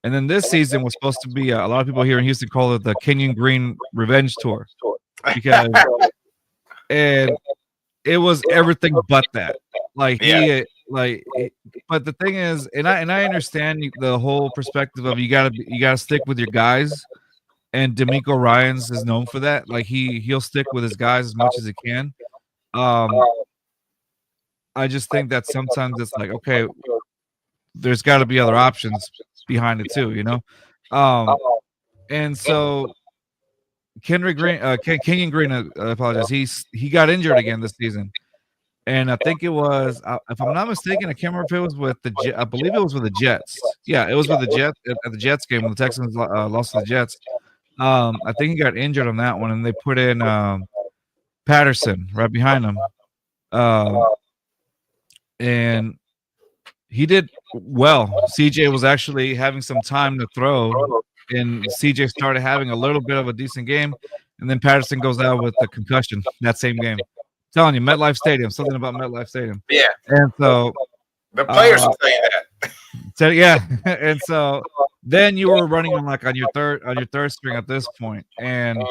And then this season was supposed to be a lot of people here in Houston call it the Kenyon Green Revenge Tour, because and it was everything but that. Like but the thing is, and I understand the whole perspective of you gotta stick with your guys, and D'Amico Ryans is known for that. Like he'll stick with his guys as much as he can. I just think that sometimes it's like, okay, there's got to be other options behind it too, you know. And so Kenyon Green, I apologize. He got injured again this season, and I think it was, if I'm not mistaken, I can't remember if it was with I believe it was with the Jets. Yeah, it was with the Jets at the Jets game when the Texans lost to the Jets. I think he got injured on that one, and they put in Patterson right behind him, and he did well. CJ was actually having some time to throw, and CJ started having a little bit of a decent game, and then Patterson goes out with the concussion that same game. I'm telling you, MetLife Stadium, something about MetLife Stadium. Yeah. And so the players will tell you that. So yeah, and so then you were running on your third string at this point, and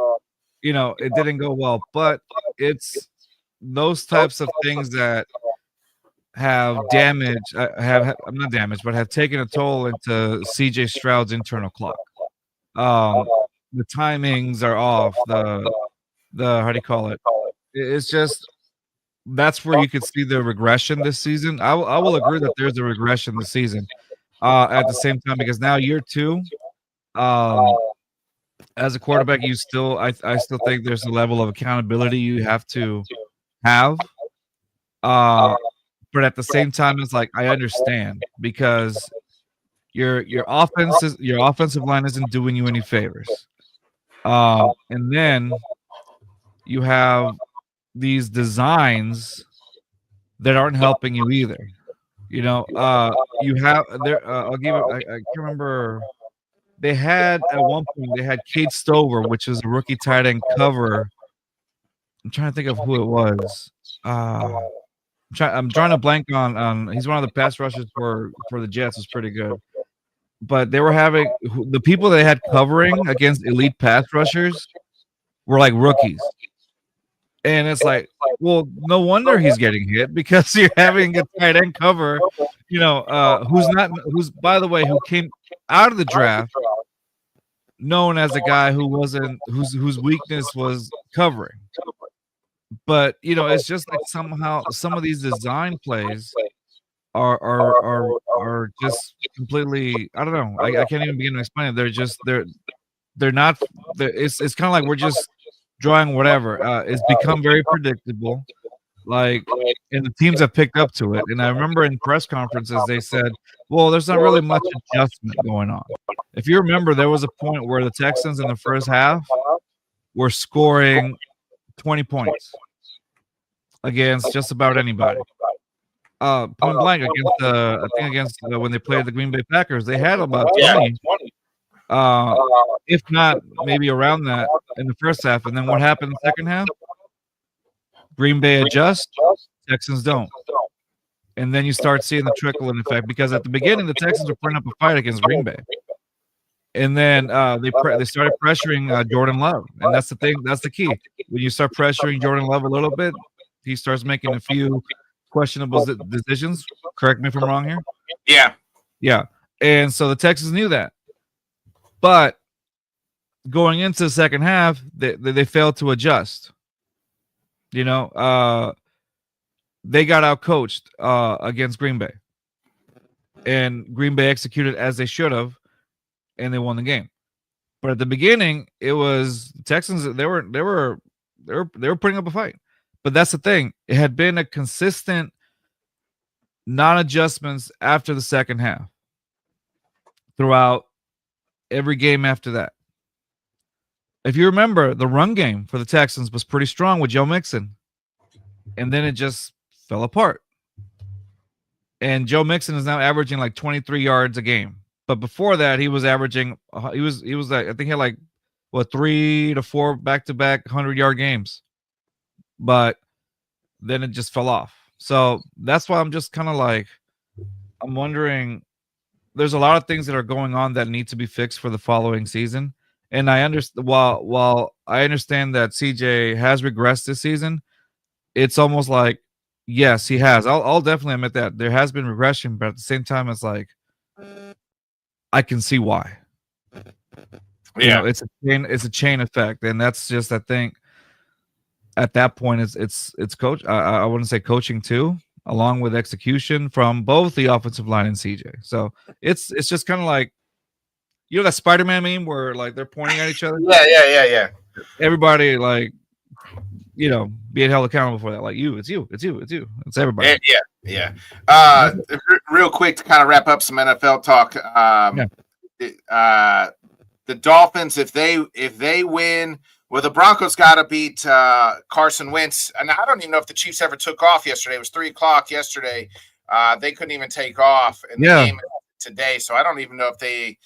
you know it didn't go well. But it's those types of things that have damaged, have not damaged, but have taken a toll into CJ Stroud's internal clock. The timings are off. The how do you call it? It's just that's where you could see the regression this season. I will agree that there's a regression this season. At the same time, because now year 2, as a quarterback, I still think there's a level of accountability you have to have. But at the same time, it's like I understand because your offensive line isn't doing you any favors. And then you have these designs that aren't helping you either. You know, you have there. I'll give it. I can't remember. They had at one point they had Cade Stover, which is a rookie tight end cover. I'm trying to think of who it was. I'm trying to blank on. He's one of the pass rushers for the Jets. Was pretty good, but they were having the people they had covering against elite pass rushers were like rookies. And it's like, well, no wonder he's getting hit because you're having a tight end cover, you know, who's by the way, who came out of the draft known as a guy whose weakness was covering. But you know, it's just like somehow some of these design plays are just completely, I don't know. I can't even begin to explain it. They're not. It's kind of like we're just drawing whatever. It's become very predictable, like, and the teams have picked up to it. And I remember in press conferences they said, well, there's not really much adjustment going on. If you remember, there was a point where the Texans in the first half were scoring 20 points against just about anybody. Point blank against when they played the Green Bay Packers, they had about 20. If not maybe around that in the first half. And then what happened in the second half? Green Bay adjusts, Texans don't. And then you start seeing the trickle-in effect because at the beginning the Texans were putting up a fight against Green Bay. And then they started pressuring Jordan Love. And that's the thing, that's the key. When you start pressuring Jordan Love a little bit, he starts making a few questionable decisions. Correct me if I'm wrong here. Yeah. And so the Texans knew that. But going into the second half, they failed to adjust. You know, they got outcoached against Green Bay, and Green Bay executed as they should have, and they won the game. But at the beginning, it was the Texans. They were putting up a fight. But that's the thing; it had been a consistent non-adjustments after the second half throughout every game after that. If you remember, the run game for the Texans was pretty strong with Joe Mixon, and then it just fell apart. And Joe Mixon is now averaging like 23 yards a game, but before that, he was averaging. He was like, I think he had like 3 to 4 back-to-back 100-yard games, but then it just fell off. So that's why I'm just kind of like, I'm wondering. There's a lot of things that are going on that need to be fixed for the following season. And I understand while I understand that CJ has regressed this season, it's almost like, yes, he has. I'll definitely admit that there has been regression, but at the same time, it's like I can see why. You know, it's a chain effect, and that's just, I think, at that point, it's coach. I wouldn't say coaching too, along with execution from both the offensive line and CJ. So it's just kind of like, you know, that Spider-Man meme where like they're pointing at each other. Yeah. Everybody, like, you know, being held accountable for that. Like, it's everybody. Yeah. Real quick to kind of wrap up some NFL talk. The Dolphins, if they win, well, the Broncos got to beat Carson Wentz. And I don't even know if the Chiefs ever took off yesterday. It was 3:00 yesterday. They couldn't even take off in the game today. So I don't even know if they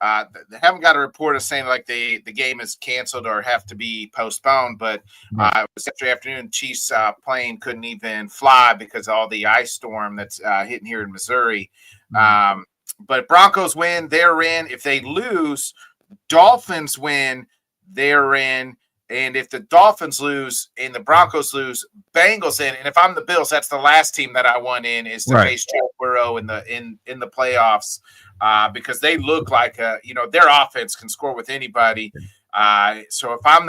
haven't got a report of saying like the game is canceled or have to be postponed. But it was yesterday afternoon. Chiefs plane couldn't even fly because of all the ice storm that's hitting here in Missouri. But Broncos win, they're in. If they lose, Dolphins win, they're in. And if the Dolphins lose and the Broncos lose, Bengals in. And if I'm the Bills, that's the last team that I want in is to face Joe Burrow in the playoffs because they look like their offense can score with anybody. So if I'm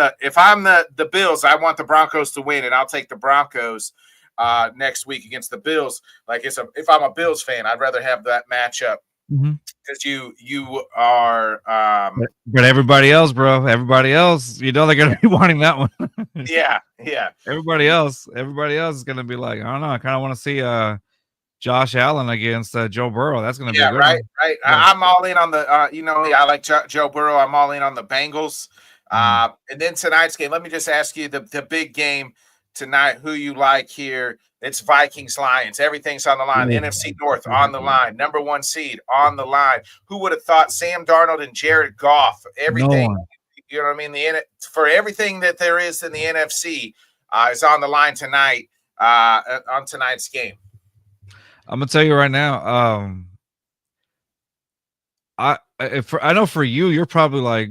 the Bills, I want the Broncos to win, and I'll take the Broncos next week against the Bills. Like if I'm a Bills fan, I'd rather have that matchup. Because you are but everybody else, bro, they're gonna be wanting that one. yeah everybody else is gonna be like, I don't know, I kind of want to see Josh Allen against Joe Burrow. That's gonna be a good right one. Yeah. I'm all in on the I like Joe Burrow. I'm all in on the Bengals. And then tonight's game, let me just ask you the big game tonight, who you like here. It's Vikings Lions. Everything's on the line. NFC North on the line. Number 1 seed on the line. Who would have thought Sam Darnold and Jared Goff? Everything, you know what I mean? For everything that there is in the NFC is on the line tonight on tonight's game. I'm gonna tell you right now. I know for you, you're probably like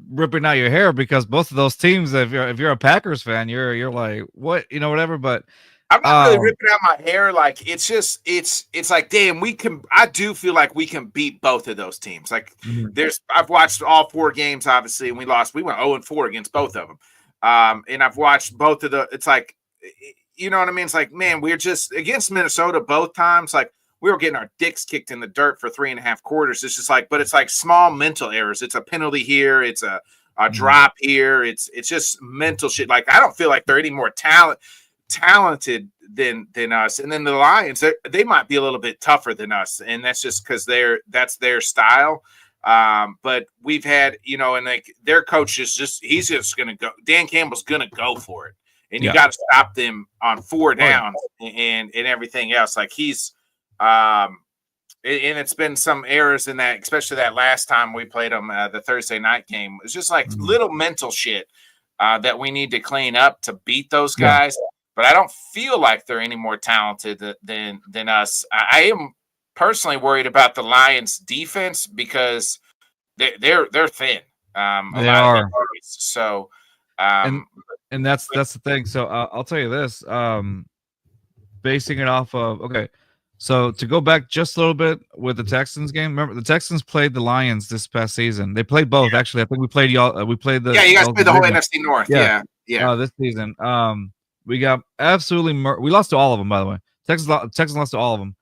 ripping out your hair because both of those teams, if you're a Packers fan, you're like, what, whatever. But I'm not really ripping out my hair. Like it's just it's like, damn, I do feel like we can beat both of those teams. Like I've watched all 4 games, obviously, and we lost. We went 0-4 against both of them. And I've watched both of it's like, you know what I mean? It's like, man, we're just against Minnesota both times. Like we were getting our dicks kicked in the dirt for 3.5 quarters. It's just like, but it's like small mental errors. It's a penalty here. It's a drop here. It's just mental shit. Like I don't feel like they're any more talented than us. And then the Lions, they might be a little bit tougher than us, and that's just because that's their style. But we've had, and like their coach he's just gonna go. Dan Campbell's gonna go for it, and you got to stop them on 4 downs and everything else. Like he's and it's been some errors in that, especially that last time we played them, the Thursday night game. It's just like little mental shit that we need to clean up to beat those guys. But I don't feel like they're any more talented than us. I am personally worried about the Lions defense because they're thin. They are. So, and that's the thing. So I'll tell you this. Basing it off of so to go back just a little bit with the Texans game. Remember, the Texans played the Lions this past season. They played both actually. I think we played y'all. We played the you guys played the whole NFC North. Yeah. This season. We got absolutely we lost to all of them, by the way. Texans lost to all of them.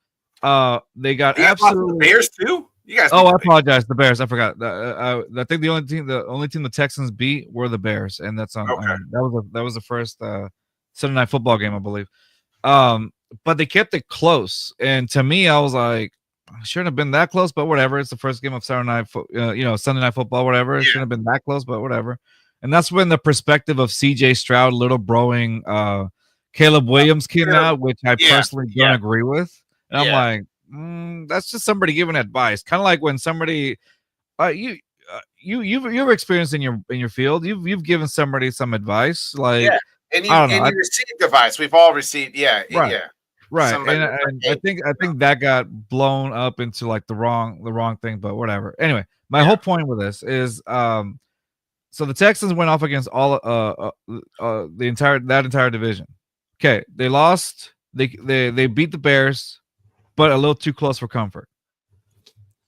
They got absolutely the Bears too. You guys. I apologize. The Bears. I forgot. I think the only team the Texans beat were the Bears, and that's on. That was the first Sunday Night Football game, I believe. But they kept it close, and to me, I was like, I shouldn't have been that close, but whatever. It's the first game of Sunday Night Football, whatever. It shouldn't have been that close, but whatever. And that's when the perspective of C.J. Stroud, little broing Caleb Williams came out, which I personally don't agree with. And I'm like, that's just somebody giving advice. Kind of like when somebody, you've experienced in your field, you've given somebody some advice, like and you received advice. We've all received, right. And I think that got blown up into like the wrong thing, but whatever. Anyway, my whole point with this is so the Texans went off against all the entire division. Okay, they lost. They beat the Bears, but a little too close for comfort.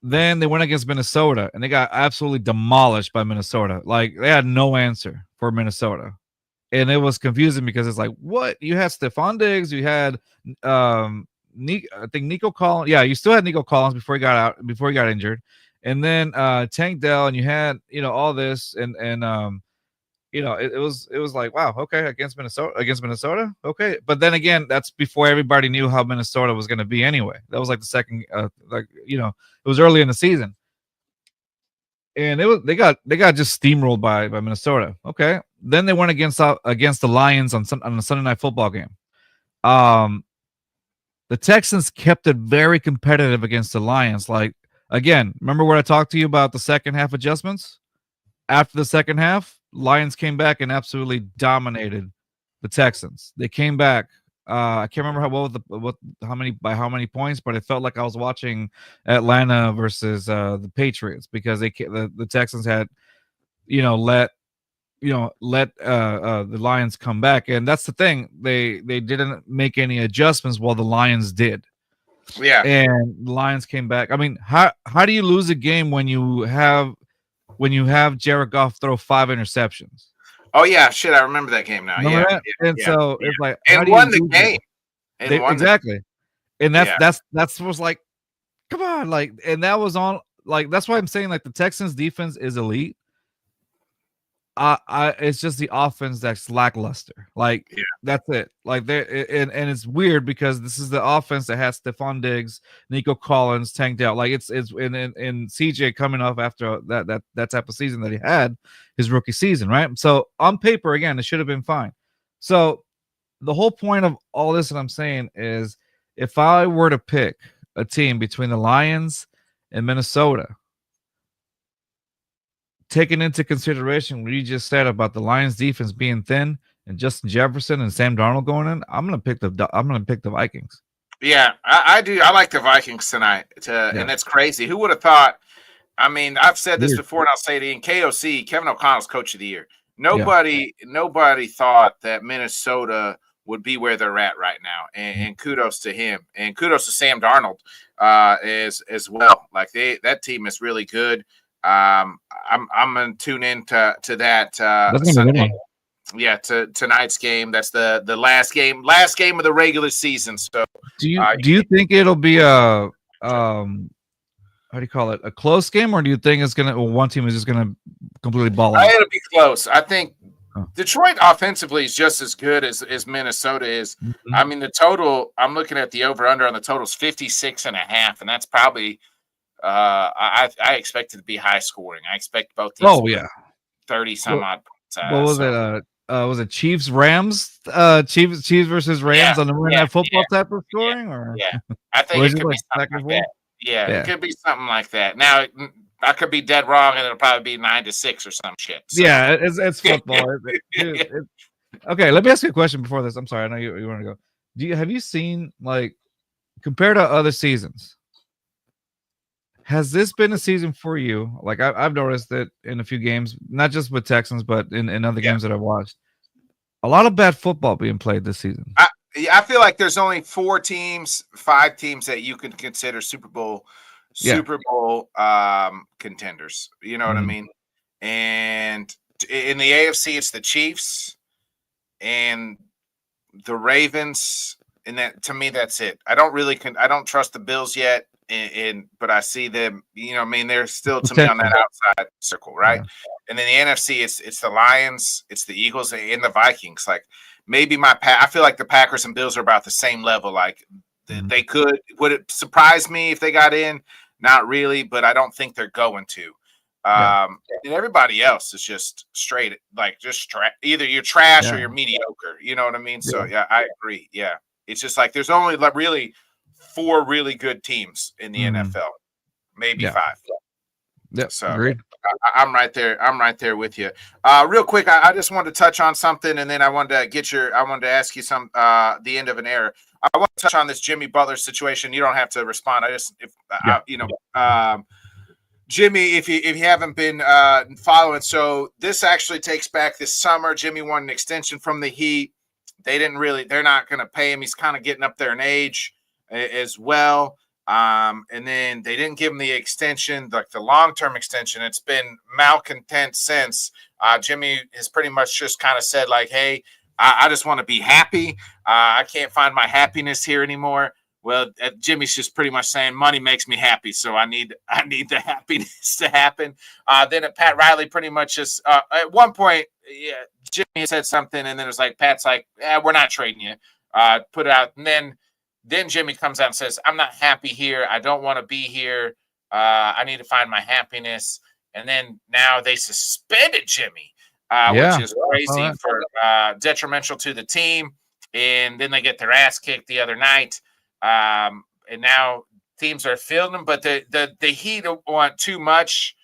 Then they went against Minnesota, and they got absolutely demolished by Minnesota. Like, they had no answer for Minnesota. And it was confusing because it's like, what? You had Stephon Diggs, you had I think Nico Collins. Yeah, you still had Nico Collins before he got injured. And then Tank Dell, and you had, all this, and it was like, wow, okay, against Minnesota, okay. But then again, that's before everybody knew how Minnesota was going to be anyway. That was like the second, it was early in the season, and they got just steamrolled by Minnesota. Okay, then they went against the Lions on a Sunday Night Football game. The Texans kept it very competitive against the Lions. Like, again, remember what I talked to you about the second half adjustments? After the second half, Lions came back and absolutely dominated the Texans. They came back. I can't remember how many points, but it felt like I was watching Atlanta versus the Patriots, because the Texans had, let the Lions come back. And that's the thing. They didn't make any adjustments while the Lions did. Yeah. And the Lions came back. I mean, how do you lose a game when you have Jared Goff throw 5 interceptions? Oh yeah, shit, I remember that game now. Remember Yeah. that? And so it's like, and won the game. Exactly. And that's was like, come on, like, and that was on, like, that's why I'm saying, like, the Texans defense is elite. It's just the offense that's lackluster. Like, that's it. Like, and it's weird because this is the offense that has Stephon Diggs, Nico Collins, tanked out. Like, it's in CJ coming off after that type of season that he had, his rookie season, right? So on paper, again, it should have been fine. So the whole point of all this that I'm saying is, if I were to pick a team between the Lions and Minnesota, taking into consideration what you just said about the Lions defense being thin and Justin Jefferson and Sam Darnold going in, I'm gonna pick the Vikings. Yeah, I do. I like the Vikings tonight. And that's crazy. Who would have thought? I mean, I've said this before, and I'll say it again. KOC, Kevin O'Connell's Coach of the Year. Nobody thought that Minnesota would be where they're at right now, and kudos to him, and kudos to Sam Darnold as well. Like, that team is really good. I'm gonna tune in to that Sunday. Yeah, to tonight's game. That's the last game of the regular season. So do you think it'll be a how do you call it, a close game, or do you think it's one team is just gonna completely ball out? It'll be close. I think Detroit offensively is just as good as Minnesota is. Mm-hmm. I mean, the total, I'm looking at the over-under on the total is 56.5, and that's probably I expect it to be high scoring. I expect both teams 30 some odd points. What was it? Was it Chiefs Rams? Chiefs versus Rams on the Monday Night Football type of scoring? Or I think it could be something like that. Yeah, it could be something like that. Now, I could be dead wrong, and it'll probably be 9-6 or some shit. So. Yeah, it's football. Okay, let me ask you a question before this. I'm sorry, I know you want to go. Have you seen, like, compared to other seasons, has this been a season for you? Like, I've noticed that in a few games, not just with Texans, but in other games that I've watched, a lot of bad football being played this season. I feel like there's only 5 teams that you can consider Super Bowl contenders. You know what I mean? And in the AFC, it's the Chiefs and the Ravens, and that, to me, that's it. I don't trust the Bills yet, but I see them. You know, I mean, they're still to me on that outside circle, right? Yeah. And then the NFC, it's the Lions, it's the Eagles, and the Vikings. Like, maybe I feel like the Packers and Bills are about the same level. Like, they could. Would it surprise me if they got in? Not really, but I don't think they're going to. And everybody else is just straight, like, either you're trash or you're mediocre. You know what I mean? Yeah. So yeah, I agree. Yeah, it's just like there's only like really 4 really good teams in the NFL, maybe 5. Yeah, so agreed. I'm right there. I'm right there with you. Real quick, I just wanted to touch on something, and then I wanted to ask you the end of an era. I want to touch on this Jimmy Butler situation. You don't have to respond. Jimmy, if you haven't been following, so this actually takes back this summer. Jimmy won an extension from the Heat. They're not going to pay him. He's kind of getting up there in age as well. And then they didn't give him the extension, like the long-term extension. It's been malcontent since. Jimmy has pretty much just kind of said, like, hey, I just want to be happy. I can't find my happiness here anymore. Well, Jimmy's just pretty much saying money makes me happy, so I need the happiness to happen. Then Pat Riley pretty much just at one point, Jimmy said something, and then it was like Pat's like, we're not trading you. Put it out, and then Jimmy comes out and says, I'm not happy here. I don't want to be here. I need to find my happiness. And then now they suspended Jimmy, which is crazy for detrimental to the team. And then they get their ass kicked the other night. And now teams are feeling them, but the Heat want too much.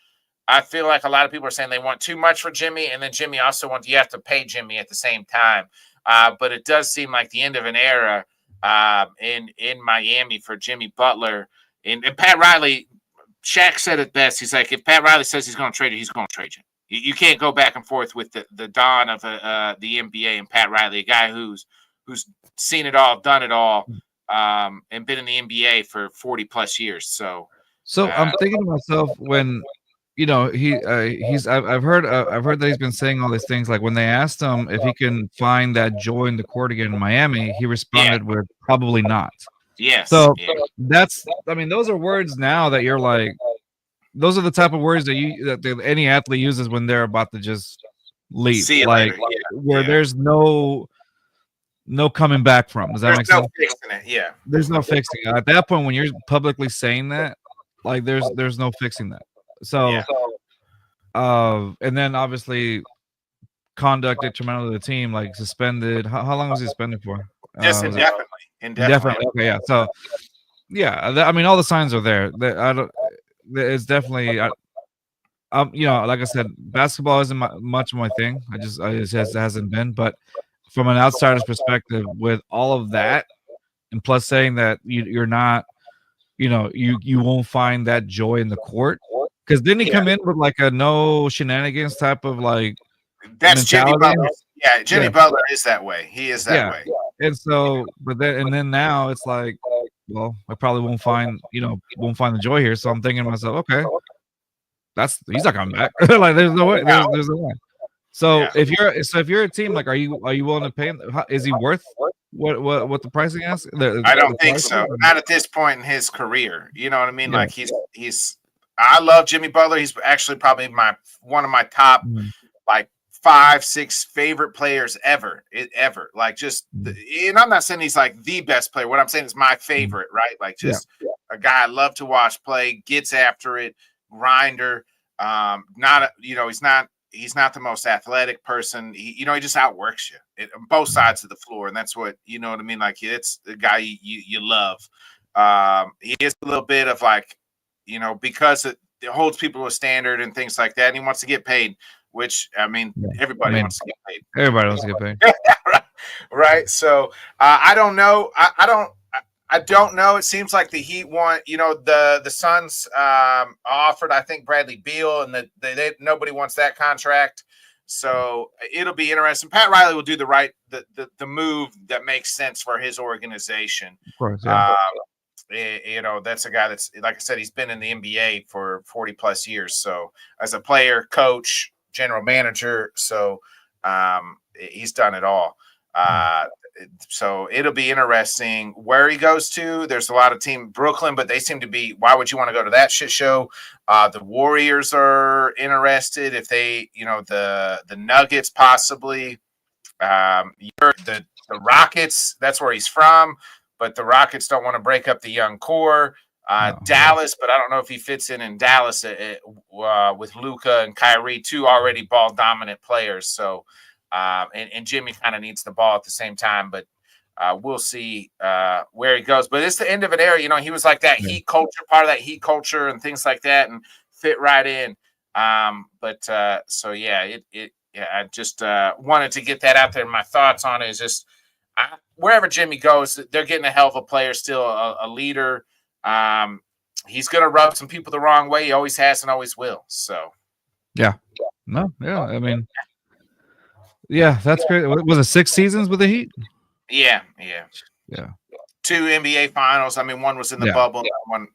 I feel like a lot of people are saying they want too much for Jimmy, and then Jimmy also you have to pay Jimmy at the same time. But it does seem like the end of an era in Miami for Jimmy Butler. And Pat Riley, Shaq said it best. He's like, if Pat Riley says he's going to trade you, he's going to trade you. You can't go back and forth with the dawn of the NBA and Pat Riley, a guy who's seen it all, done it all, and been in the NBA for 40 plus years. So I'm thinking to myself when, I've heard that he's been saying all these things. Like when they asked him if he can find that joy in the court again in Miami, he responded with probably not. Yes. So those are words now that you're like, those are the type of words that any athlete uses when they're about to just leave. See you like later. Where there's no coming back from. Does that make sense? There's no fixing it. Yeah. There's no fixing it. At that point, when you're publicly saying that, like there's no fixing that. So, and then obviously conduct detrimental to the team, like suspended. How long was he suspended for? Just indefinitely. Indefinitely. Okay, yeah. So, all the signs are there. It's definitely, like I said, basketball isn't much of my thing. It just hasn't been. But from an outsider's perspective, with all of that, and plus saying that you're not, you won't find that joy in the court. Because didn't he come in with like a no shenanigans type of like that's mentality? Jimmy Butler. Yeah, Jimmy Butler is that way. He is that way. And so, then now it's like, well, I probably won't find the joy here. So I'm thinking to myself, okay, he's not coming back. Like there's no way. There's no way. So if you're a team, like, are you willing to pay him? Is he worth what the pricing is? I don't think so. Not at this point in his career. You know what I mean? Yeah. Like he's. I love Jimmy Butler. He's actually probably one of my top like 5-6 favorite players ever. Like just, and I'm not saying he's like the best player. What I'm saying is my favorite, right? Like just a guy I love to watch play, gets after it, grinder. He's not the most athletic person. He just outworks you on both sides of the floor, and that's what you know what I mean. Like it's the guy you love. He is a little bit of like, because it holds people to a standard and things like that, and he wants to get paid. Which everybody wants to get paid. Everybody wants to get paid. Right. So I don't know. I don't know. It seems like the Heat want, the Suns offered, I think, Bradley Beal, and they nobody wants that contract. So it'll be interesting. Pat Riley will do the move that makes sense for his organization. Of course, yeah. That's a guy that's, like I said, he's been in the NBA for 40 plus years. So as a player, coach, general manager, so he's done it all. So it'll be interesting where he goes to. There's a lot of team Brooklyn, but they seem to be, why would you want to go to that shit show? The Warriors are interested if they, the Nuggets possibly. The Rockets, that's where he's from, but the Rockets don't want to break up the young core. Dallas, but I don't know if he fits in Dallas with Luka and Kyrie, two already ball dominant players. So, and Jimmy kind of needs the ball at the same time, but we'll see where he goes. But it's the end of an era. He was like that Heat culture, part of that Heat culture and things like that, and fit right in. I just wanted to get that out there. My thoughts on it is just wherever Jimmy goes, they're getting a hell of a player, still a leader. He's going to rub some people the wrong way. He always has and always will. So, that's great. Was it 6 seasons with the Heat? Yeah. two NBA finals. I mean, one was in the Yeah. bubble, one,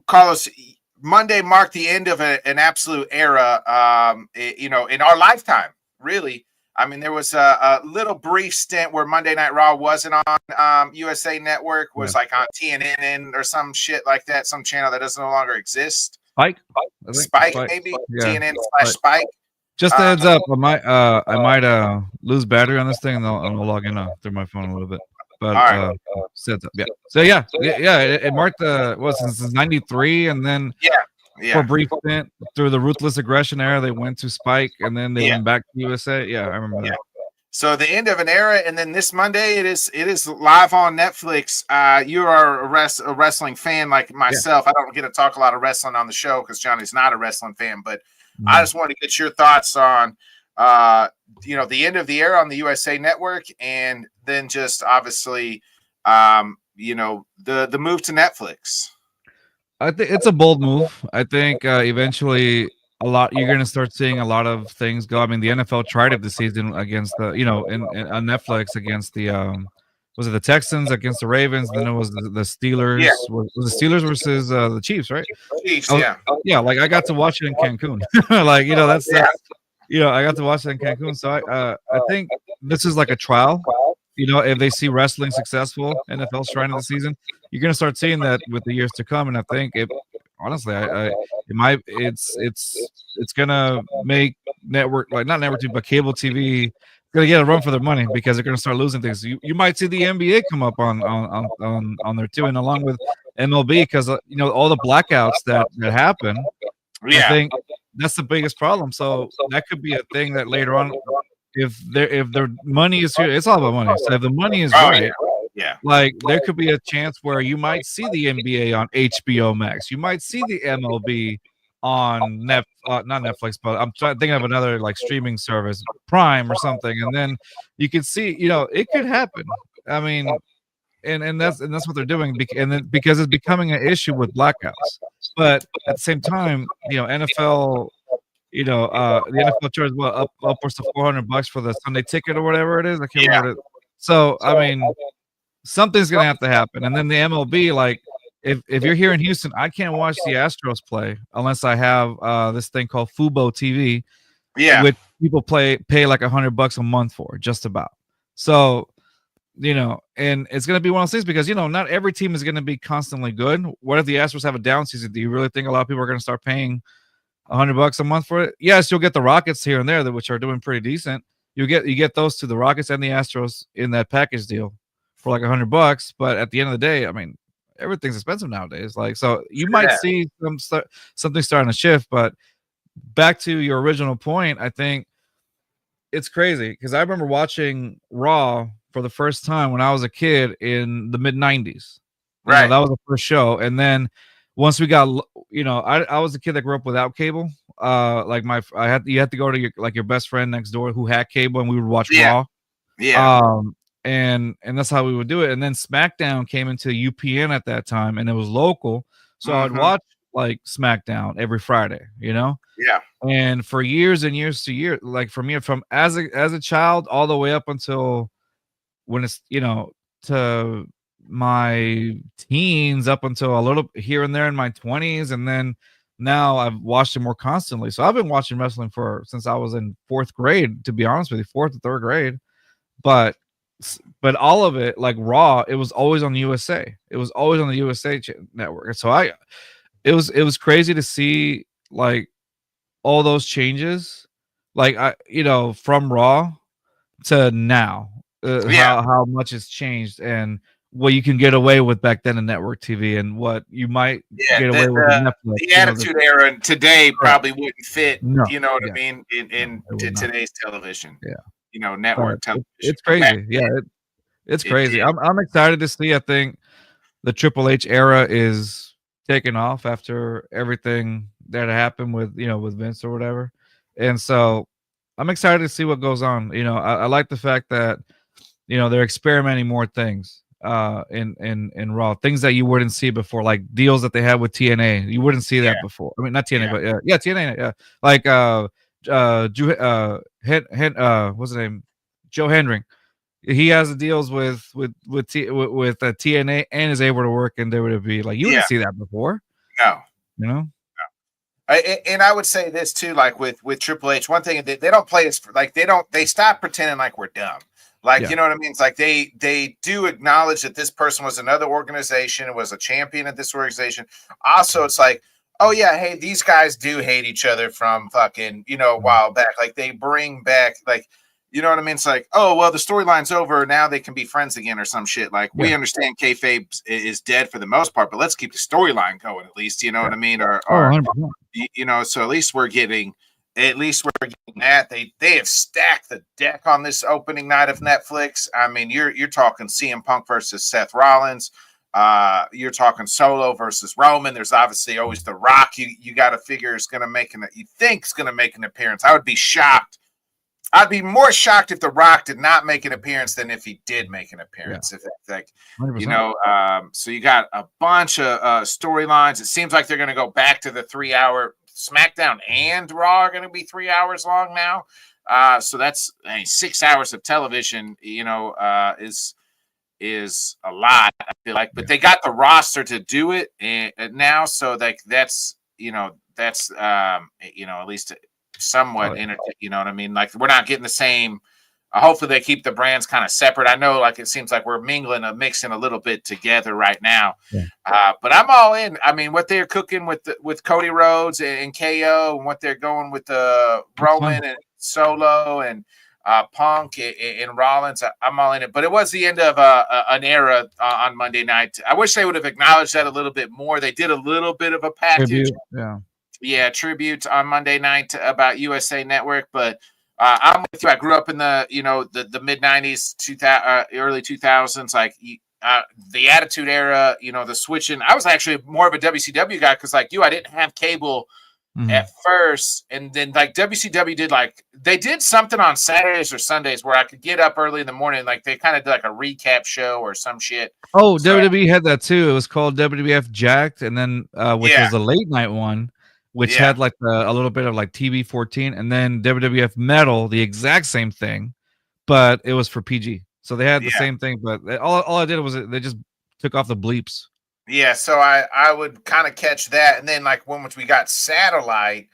Carlos, Monday marked the end of an absolute era, in our lifetime, really. I mean, there was a little brief stint where Monday Night Raw wasn't on USA Network, was like on TNN or some shit like that, some channel that doesn't no longer exist. Spike, Spike, maybe TNN / Spike. Just a heads up, I might lose battery on this thing, and I'll log in through my phone a little bit. But right. Sets up, yeah. So it marked since '93, and then for a brief stint through the Ruthless Aggression era, they went to Spike, and then they went back to USA. Yeah, I remember that. So the end of an era, and then this Monday it is live on Netflix. You are a wrestling fan like myself. I don't get to talk a lot of wrestling on the show because Johnny's not a wrestling fan, but I just wanted to get your thoughts on the end of the era on the USA Network, and then just obviously the move to Netflix. I think it's a bold move. I think eventually you're going to start seeing a lot of things go. I mean, the NFL tried it this season against the, on Netflix against the, was it the Texans against the Ravens? Then it was the Steelers. Yeah. Was the Steelers versus the Chiefs, right? Chiefs, yeah. Like I got to watch it in Cancun. Like, that's I got to watch it in Cancun. So I think this is like a trial. If they see wrestling successful, NFL's trying in the season, you're going to start seeing that with the years to come. And I think honestly, it's gonna make network, like not network TV, but cable TV gonna get a run for their money because they're gonna start losing things. You might see the NBA come up on there too, and along with MLB, because all the blackouts that happen. I think that's the biggest problem. So that could be a thing that later on, if their money is here, it's all about money. So if the money is right. Yeah, like there could be a chance where you might see the NBA on HBO Max. You might see the MLB on not Netflix, but I'm thinking of another like streaming service, Prime or something, and then you could see, it could happen. I mean, and that's what they're doing, because it's becoming an issue with blackouts. But at the same time, NFL. The NFL charges upwards to $400 for the Sunday ticket or whatever it is. I can't remember it. So I mean, something's gonna have to happen. And then the MLB, like if you're here in Houston, I can't watch the Astros play unless I have this thing called Fubo TV, which people pay like $100 a month for, just about. So and it's gonna be one of those things because not every team is gonna be constantly good. What if the Astros have a down season? Do you really think a lot of people are gonna start paying $100 a month for it? Yes, you'll get the Rockets here and there, which are doing pretty decent. You get those two, the Rockets and the Astros, in that package deal for like $100. But at the end of the day, I mean, everything's expensive nowadays. Like, so you might see something starting to shift. But back to your original point, I think it's crazy because I remember watching Raw for the first time when I was a kid in the mid '90s. Right, that was the first show, and then once we got, I was a kid that grew up without cable. Like you had to go to your best friend next door who had cable, and we would watch Raw. Yeah. And that's how we would do it. And then SmackDown came into UPN at that time, and it was local, so I'd watch like SmackDown every Friday. Yeah. And for years and years to years, like for me, from as a child all the way up until when it's to my teens, up until a little here and there in my 20s, and then now I've watched it more constantly. So I've been watching wrestling since I was in 4th grade, to be honest with you, 4th or 3rd grade. But all of it, like Raw, it was always on the USA. It was always on the USA network. And so it was crazy to see like all those changes, like from Raw to now, how much has changed, and what you can get away with back then in network TV, and what you might get away with in Netflix. The Attitude Era today probably wouldn't fit. No, you know what I mean? In today's television. Yeah. Network television. It's crazy. It's crazy. I'm excited to see. I think the Triple H era is taking off after everything that happened with with Vince or whatever, and so I'm excited to see what goes on. I like the fact that they're experimenting more things in Raw, things that you wouldn't see before, like deals that they had with TNA. You wouldn't see that before. I mean, not TNA, but TNA. Like what's his name? Joe Hendry. he has the deals with TNA and is able to work in WWE. Like you Yeah. wouldn't see that before, No. you know. And I would say this too, like with Triple H, one thing they don't play is like they stop pretending like we're dumb. Like, you know what I mean? It's like they do acknowledge that this person was another organization and was a champion at this organization. Also, it's like, oh yeah, hey, these guys do hate each other from fucking, a while back. Like they bring back, like, you know what I mean? It's like, oh, well, the storyline's over. Now they can be friends again or some shit. Like we understand kayfabe is dead for the most part, but let's keep the storyline going at least. You know what I mean? Or so at least we're getting that. They have stacked the deck on this opening night of Netflix. I mean, you're talking CM Punk versus Seth Rollins. You're talking Solo versus Roman. There's obviously always The Rock. You got to figure is going to make an appearance. I would be shocked. I'd be more shocked if The Rock did not make an appearance than if he did make an appearance. If like, 100%. So you got a bunch of storylines. It seems like they're going to go back to the 3-hour. SmackDown and Raw are going to be 3 hours long now. So that's 6 hours of television, is a lot, I feel like, but they got the roster to do it now. So like, that's at least somewhat, you know what I mean? Like we're not getting the same, hopefully they keep the brands kind of separate. I know like it seems like we're mixing a little bit together right now. But I'm all in. I mean, what they're cooking with Cody Rhodes and KO and what they're going with Roman and Solo and Punk and Rollins, I'm all in it. But it was the end of an era on Monday night. I wish they would have acknowledged that a little bit more. They did a little bit of a package. Tribute on Monday night about USA Network, but I'm with you. I grew up in the mid 90s, early 2000s, like the Attitude Era, the switching. I was actually more of a WCW guy because like I didn't have cable at first. And then like WCW they did something on Saturdays or Sundays where I could get up early in the morning. Like they kind of did like a recap show or some shit. Oh, so, WWE had that too. It was called WWF Jacked. And then, which was the late night one, which had like a little bit of like TV 14, and then WWF Metal, the exact same thing, but it was for PG. So they had the same thing, but all I did was they just took off the bleeps. Yeah, so I would kind of catch that, and then like once we got satellite,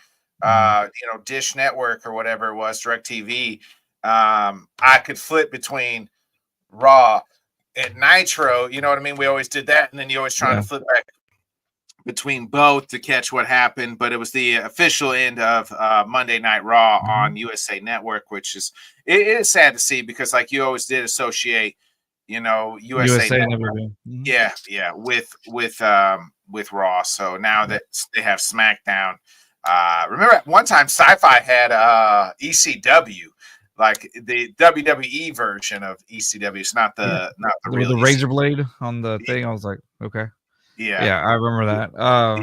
Dish Network or whatever it was, DirecTV, I could flip between Raw and Nitro. You know what I mean? We always did that, and then you always trying to flip back between both to catch what happened, but it was the official end of Monday Night Raw on USA Network, which is it is sad to see because like you always did associate, USA Network, with Raw. So now that they have SmackDown, remember at one time Sci-Fi had ECW, like the WWE version of ECW. It's not the real razor blade on the thing. I was like, okay. Yeah, I remember that. I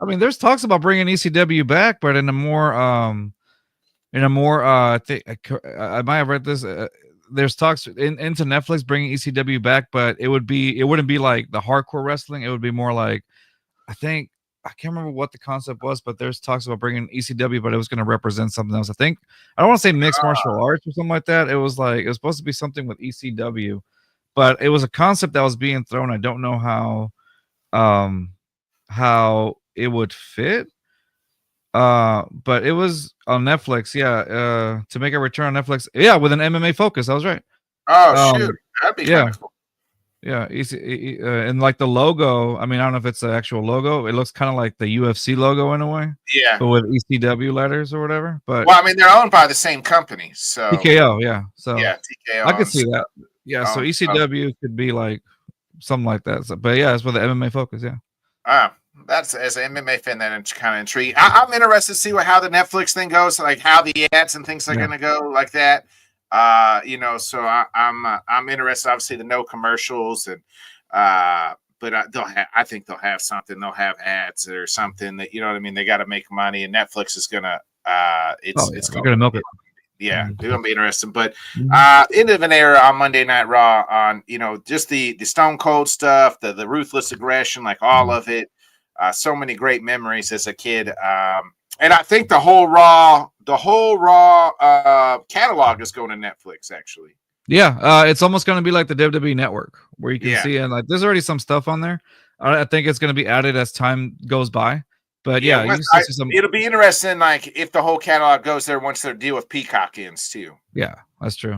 mean, there's talks about bringing ECW back, but in a more, I think I might have read this. There's talks into Netflix bringing ECW back, but it wouldn't be like the hardcore wrestling. It would be more like, I can't remember what the concept was, but there's talks about bringing ECW, but it was going to represent something else. I don't want to say mixed martial arts or something like that. It was supposed to be something with ECW, but it was a concept that was being thrown. I don't know how it would fit, but it was on Netflix, to make a return on Netflix, with an MMA focus. I was right. Shoot, that'd be kind of cool. And like the logo, I mean, I don't know if it's the actual logo. It looks kind of like the UFC logo in a way, but with ECW letters or whatever. But well, I mean, they're owned by the same company, so TKO, so TKO, I could see that. So ECW could be like something like that. So, but it's with the MMA focus. That's, as an MMA fan, that kind of intrigued. I'm interested to see how the Netflix thing goes, like how the ads and things are going to go like that. So I'm interested. Obviously, the no commercials but I think they'll have something. They'll have ads or something that, you know what I mean. They got to make money, and Netflix is gonna it's going to milk it. Yeah, they're gonna be interesting. But end of an era on Monday Night Raw on just the Stone Cold stuff, the ruthless aggression, like all of it. So many great memories as a kid. And I think the whole Raw catalog is going to Netflix, actually. Yeah, it's almost going to be like the WWE Network, where you can Yeah. see, and like there's already some stuff on there. I think it's going to be added as time goes by. But yeah, you still see some. It'll be interesting, like if the whole catalog goes there once their deal with Peacock ends too. Yeah, that's true.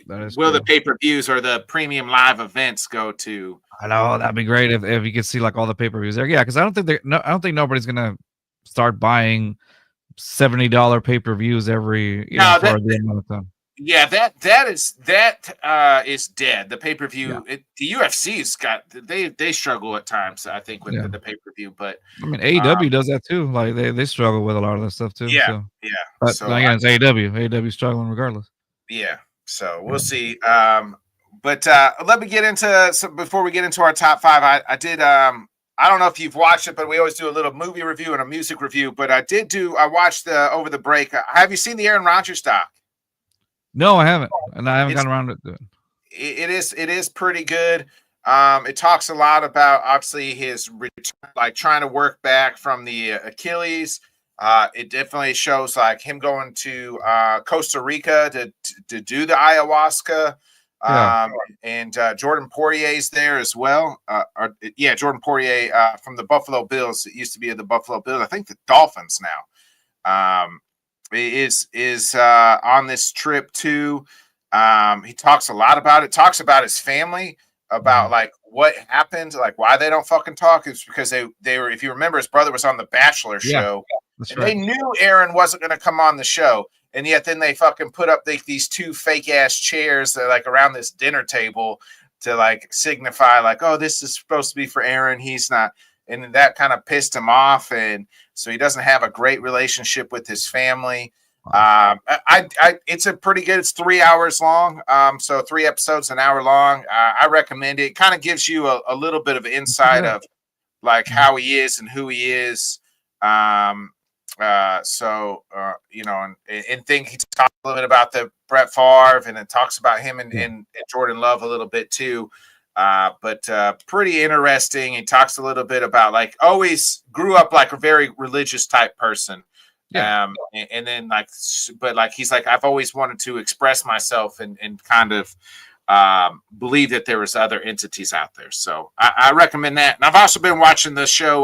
That is Will true. the pay-per-views or the premium live events go to? I know that'd be great if you could see like all the pay-per-views there. Yeah, because I don't think nobody's gonna start buying $70 pay-per-views every No, for the amount of time. Yeah, that is dead. The pay-per-view, the UFC's got they struggle at times, I think, with the pay-per-view. But I mean, AEW does that too. Like they struggle with a lot of that stuff too. Yeah, so. yeah. But So again, it's AEW. AEW struggling regardless. Yeah, so we'll see. But let me get into before we get into our top five. I did. I don't know if you've watched it, but we always do a little movie review and a music review. But I watched over the break. Have you seen the Aaron Rodgers doc? No, I haven't, and I haven't gotten around to it. It is pretty good. It talks a lot about obviously his return, like trying to work back from the Achilles. It definitely shows like him going to Costa Rica to do the ayahuasca. And Jordan Poirier's there as well. Jordan Poirier from the Buffalo Bills. It used to be the Buffalo Bills. I think the Dolphins now. Is on this trip too. He talks a lot about it. Talks about his family, about like what happened, like why they don't fucking talk. It's because they were. If you remember, his brother was on the Bachelor show. That's and right. They knew Aaron wasn't going to come on the show, and yet then they fucking put up these two fake ass chairs that like around this dinner table to like signify like, oh, this is supposed to be for Aaron. He's not, and that kind of pissed him off, and so he doesn't have a great relationship with his family. It's a pretty good. It's 3 hours long. So 3 episodes, an hour long. I recommend it. It kind of gives you a little bit of insight of like how he is and who he is. And think he talks a little bit about the Brett Favre, and it talks about him and Jordan Love a little bit too. But pretty interesting. He talks a little bit about like always grew up like a very religious type person. And then like, but like he's like, I've always wanted to express myself and kind of believe that there was other entities out there. So I recommend that. And I've also been watching the show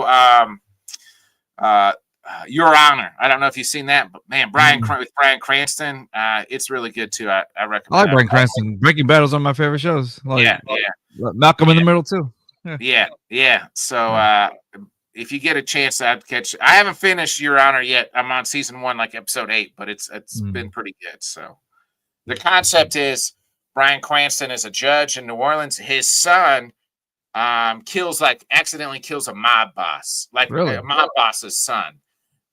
Your Honor. I don't know if you've seen that, but man, with Bryan Cranston, it's really good too. I recommend. I like Bryan Cranston. Breaking Bad's one of my favorite shows. Like, Malcolm in the Middle too. Yeah. So if you get a chance, I'd catch. I haven't finished Your Honor yet. I'm on season 1, like episode 8, but it's been pretty good. So the concept is Bryan Cranston is a judge in New Orleans. His son accidentally kills a mob boss, like a mob boss's son.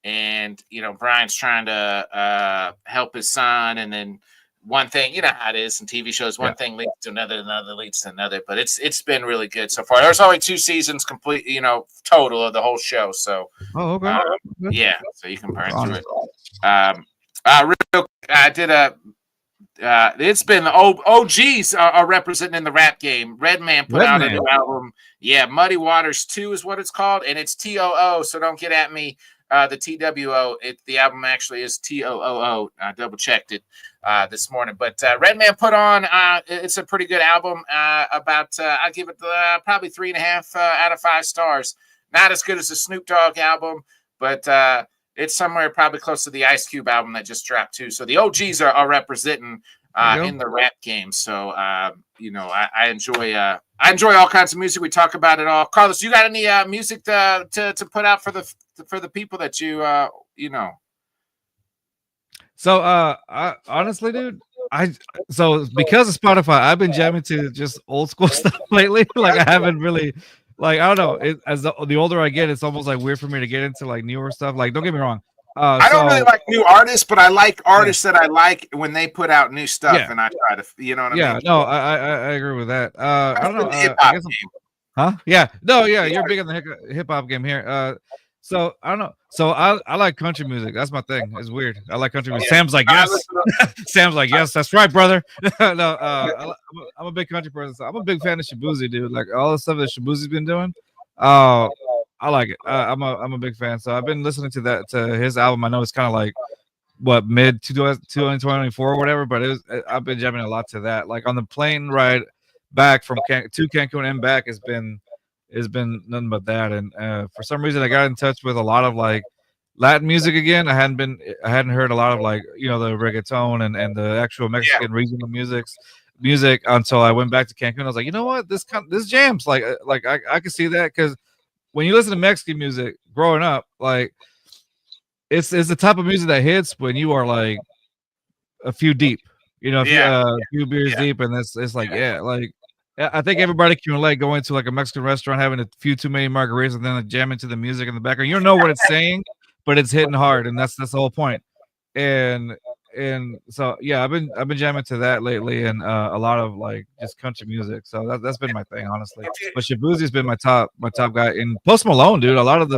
And, Brian's trying to help his son. And then one thing, you know how it is in TV shows, one thing leads to another leads to another. But it's been really good so far. There's only 2 seasons complete, total of the whole show. So, so you can burn through it. I did it's been the OGs are representing in the rap game. Redman put out a new album. Yeah, Muddy Waters 2 is what it's called, and it's TOO, so don't get at me. The TWO, the album actually is TOOO. I double checked it this morning, but Redman put on. It's a pretty good album. I give it probably 3.5 out of 5 stars. Not as good as the Snoop Dogg album, but it's somewhere probably close to the Ice Cube album that just dropped too. So the OGs are representing in the rap game. So I enjoy all kinds of music. We talk about it all. Carlos, you got any music to put out for the people that you So I honestly, dude, because of Spotify, I've been jamming to just old school stuff lately. Like I haven't really. Like I don't know. As the older I get, it's almost like weird for me to get into like newer stuff. Like don't get me wrong. I don't really like new artists, but I like artists that I like when they put out new stuff, and I try to, you know what I mean? Yeah, no, I agree with that. I don't know. You're big in the hip hop game here. So I don't know. So I like country music. That's my thing. It's weird. I like country music. Sam's like yes. Sam's like yes. That's right, brother. No, I'm a big country person. So I'm a big fan of Shabuzi, dude. Like all the stuff that Shabuzi's been doing. I like it. I'm a big fan. So I've been listening to his album. I know it's kind of like what mid 2024 or whatever. But I've been jamming a lot to that. Like on the plane ride back from to Cancun and back has been nothing but that. And for some reason, I got in touch with a lot of like Latin music again. I hadn't heard a lot of like the reggaeton and the actual Mexican regional music until I went back to Cancun. I was like, you know what, this jams. Like I can see that, because when you listen to Mexican music growing up, like it's the type of music that hits when you are like a few deep, a few beers deep, and it's like like I think everybody can relate going to like a Mexican restaurant, having a few too many margaritas, and then like jamming to the music in the background. You don't know what it's saying, but it's hitting hard, and that's the whole point. And so I've been jamming to that lately, and a lot of like just country music. So that's been my thing, honestly. But Shabuzi's been my top guy. And Post Malone, dude. A lot of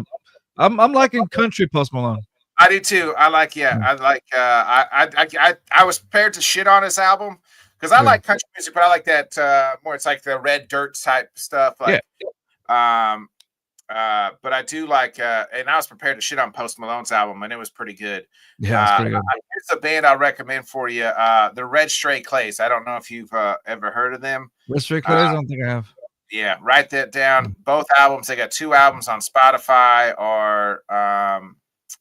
I'm liking country Post Malone. I do too. I like I was prepared to shit on his album because I like country music, but I like that more. It's like the Red Dirt type stuff. Like, but I do like, and I was prepared to shit on Post Malone's album, and it was pretty good. Yeah, it's pretty good. Here's a band I'll recommend for you. The Red Stray Clays. I don't know if you've ever heard of them. Red Stray Clays? I don't think I have. Yeah, write that down. Both albums. They got 2 albums on Spotify or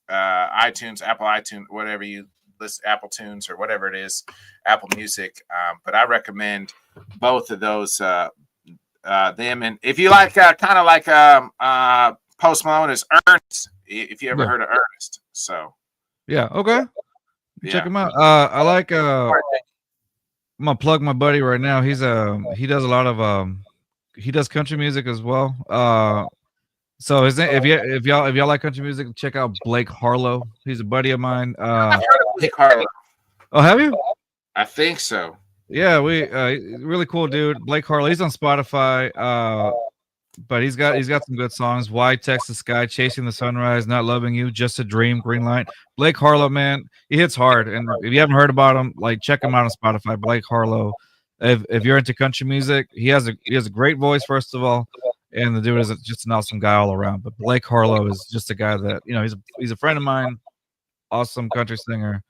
iTunes, Apple iTunes, whatever you list, Apple Tunes or whatever it is, Apple Music. But I recommend both of those. Them, and if you like kind of like Post Malone is Ernest, if you ever heard of Ernest. So okay, check him out. I like I'm gonna plug my buddy right now. He does a lot of he does country music as well. So if y'all like country music, check out Blake Harlow. He's a buddy of mine. I've heard of Blake Harlow. Oh, have you? I think so. Yeah, really cool dude. Blake Harlow. He's on Spotify. But he's got some good songs. Why Texas Sky, Chasing the Sunrise, Not Loving You, Just a Dream, Green Light. Blake Harlow, man, he hits hard. And if you haven't heard about him, like check him out on Spotify. Blake Harlow. If you're into country music, he has a great voice, first of all, and the dude is just an awesome guy all around. But Blake Harlow is just a guy that he's a friend of mine. Awesome country singer.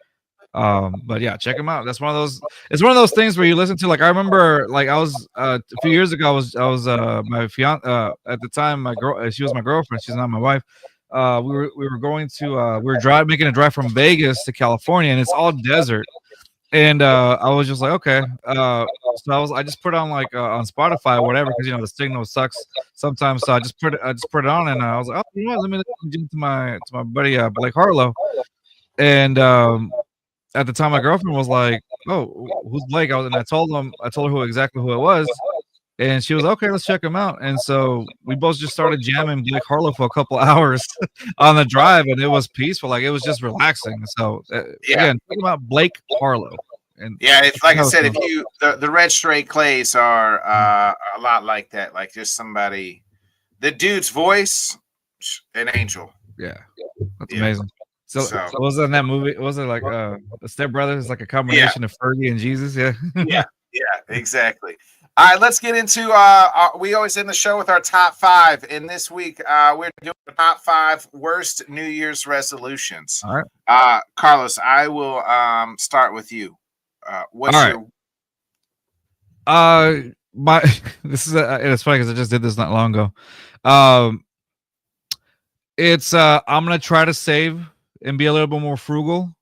But yeah, check him out. It's one of those things where you listen to, like, I remember, like, I was a few years ago, I was my fiance at the time, my girl, she was my girlfriend, she's not my wife. We were going to we were making a drive from Vegas to California, and it's all desert. And I was just like, okay. So I just put it on like on Spotify or whatever, because the signal sucks sometimes. So I just put it on, and I was like, oh, you know what? Let me listen to my buddy Blake Harlow. And at the time, my girlfriend was like, "Oh, who's Blake?" I told her exactly who it was, and she was okay. Let's check him out. And so we both just started jamming Blake Harlow for a couple hours on the drive, and it was peaceful. Like, it was just relaxing. So again, talking about Blake Harlow. And it's like I said, if you the Red Stray Clays are a lot like that. Like, just somebody, the dude's voice, an angel. Yeah, that's amazing. So was it in that movie? Was it like the Step Brothers? Like a combination of Fergie and Jesus? Yeah. yeah, exactly. All right, let's get into we always end the show with our top 5, and this week we're doing the top 5 worst New Year's resolutions. All right, Carlos, I will start with you. What's your? This is it's funny because I just did this not long ago. It's I'm gonna try to save and be a little bit more frugal,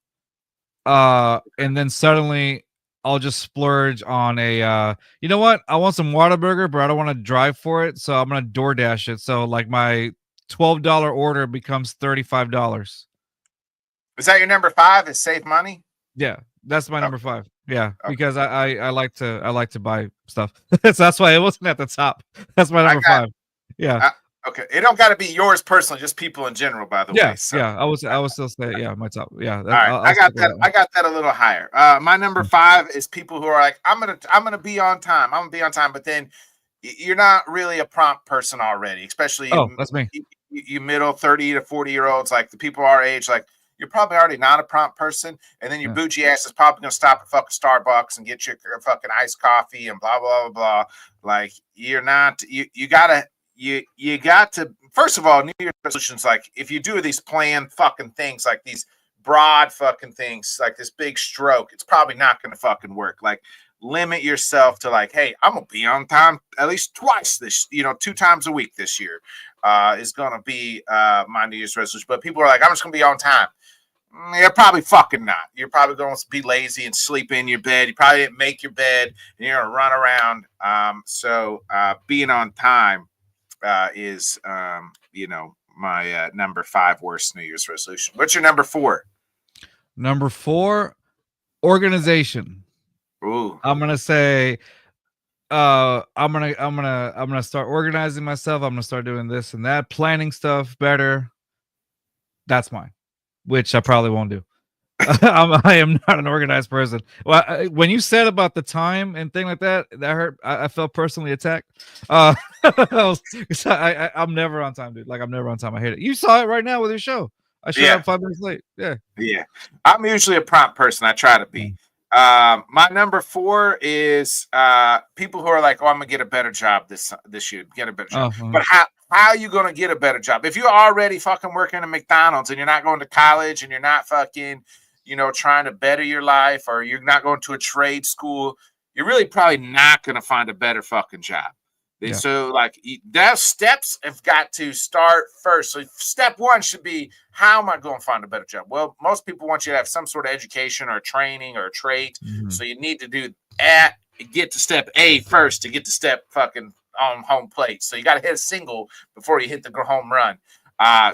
and then suddenly I'll just splurge on a you know what, I want some Whataburger, but I don't want to drive for it, so I'm gonna DoorDash it. So like my $12 order becomes $35. Is that your number 5? Is save money? Yeah, that's my number 5. Yeah, because I like to buy stuff. So that's why it wasn't at the top. That's my number 5. Yeah. Okay, it don't got to be yours personally, just people in general. By the way, so. Yeah, I would still say my top. Yeah, all right, I got that. I got that a little higher. My number 5 is people who are like, I'm gonna be on time. I'm gonna be on time, but then you're not really a prompt person already, especially that's me. You middle 30 to 40-year-olds, like the people our age, like you're probably already not a prompt person, and then your bougie ass is probably gonna stop at fucking Starbucks and get your fucking iced coffee and blah blah blah blah. Like, you're not. You gotta. You got to, first of all, New Year's resolutions, like if you do these planned fucking things, like these broad fucking things, like this big stroke, it's probably not going to fucking work. Like, limit yourself to like, hey, I'm gonna be on time at least twice this, 2 times a week this year. Is gonna be my New Year's resolution. But people are like, I'm just gonna be on time. You're probably fucking not. You're probably going to be lazy and sleep in your bed. You probably didn't make your bed, and you're gonna run around. So being on time is my number 5 worst New Year's resolution. What's your number 4? Number 4, organization. Ooh. I'm gonna say, I'm gonna start organizing myself. I'm gonna start doing this and that, planning stuff better. That's mine, which I probably won't do. I am not an organized person. Well, when you said about the time and thing like that, that hurt. I felt personally attacked. I'm never on time, dude. Like, I'm never on time. I hate it. You saw it right now with your show. I showed up 5 minutes late. Yeah. I'm usually a prompt person. I try to be. My number 4 is people who are like, oh, I'm gonna get a better job this year. Get a better job. But how are you gonna get a better job if you're already fucking working at McDonald's and you're not going to college and you're not fucking trying to better your life, or you're not going to a trade school? You're really probably not gonna find a better fucking job. Yeah. So like, those steps have got to start first. So step 1 should be, how am I going to find a better job? Well, most people want you to have some sort of education or training or trade. Mm-hmm. So you need to get to step A first to get to step fucking on home plate. So you got to hit a single before you hit the home run.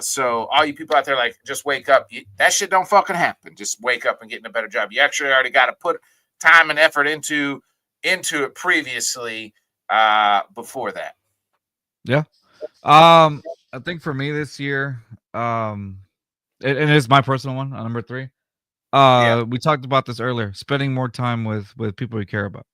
So all you people out there, like, just wake up. That shit don't fucking happen. Just wake up and get in a better job. You actually already got to put time and effort into it previously. Before that. Yeah. I think for me this year, and it's my personal one on number 3. We talked about this earlier, spending more time with people you care about.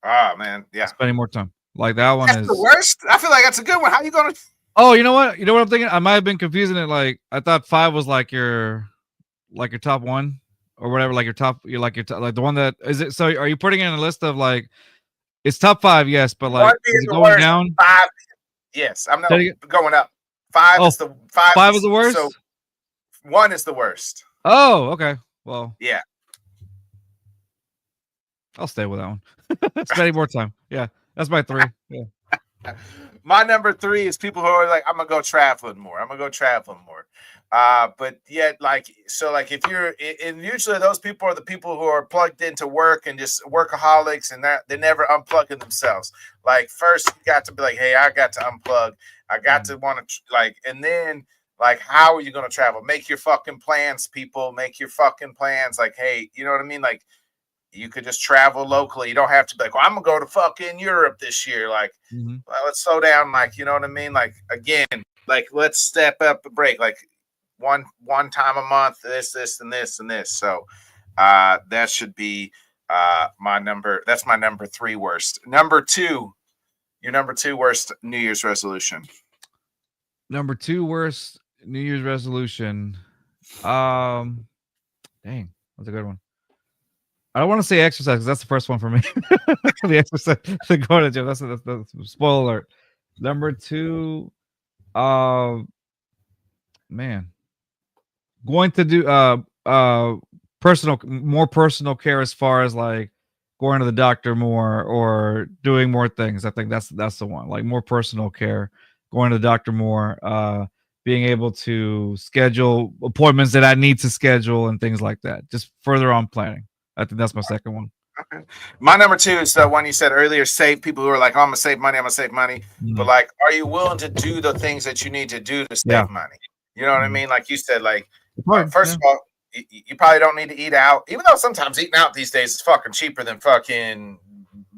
Oh man, yeah. Spending more time. Like, that one that's is the worst. I feel like that's a good one. How you gonna? Oh, you know what? You know what I'm thinking? I might have been confusing it. Like, I thought 5 was like your top 1 or whatever, like the one that is it. So are you putting in a list of like, it's top 5, yes, but like, is it going down? 5, yes. I'm not going up. 5 is the 5 is the worst. So 1 is the worst. Oh, okay. Well, yeah. I'll stay with that one. Spending more time. Yeah, that's my 3. Yeah. My number 3 is people who are like, I'm gonna go traveling more. But yet, like, so like, if you're, and usually those people are the people who are plugged into work and just workaholics, and they're never unplugging themselves. Like, first you got to be like, hey, I got to unplug. I got to want to like, and then like, how are you going to travel? Make your fucking plans, people. Make your fucking plans. Like, hey, you know what I mean? Like, you could just travel locally. You don't have to be like, well, I'm gonna go to fucking Europe this year. Like, well, let's slow down. Like, you know what I mean? Like, again, like, let's step up a break. Like, one time a month, this, and this, and this. So that should be my number. That's my number 3 worst. Number 2, your number 2 worst New Year's resolution. Number 2 worst New Year's resolution. Dang, that's a good one. I don't want to say exercise because that's the first one for me. The exercise, the going to gym. That's spoiler alert. Number 2, man, going to do more personal care, as far as like going to the doctor more or doing more things. I think that's the one. Like, more personal care, going to the doctor more, being able to schedule appointments that I need to schedule and things like that. Just further on planning. I think that's my second one. Okay. My number 2 is the one you said earlier, save. People who are like, oh, I'm going to save money. But like, are you willing to do the things that you need to do to save money? You know what I mean? Like you said, like, first of all, you probably don't need to eat out, even though sometimes eating out these days is fucking cheaper than fucking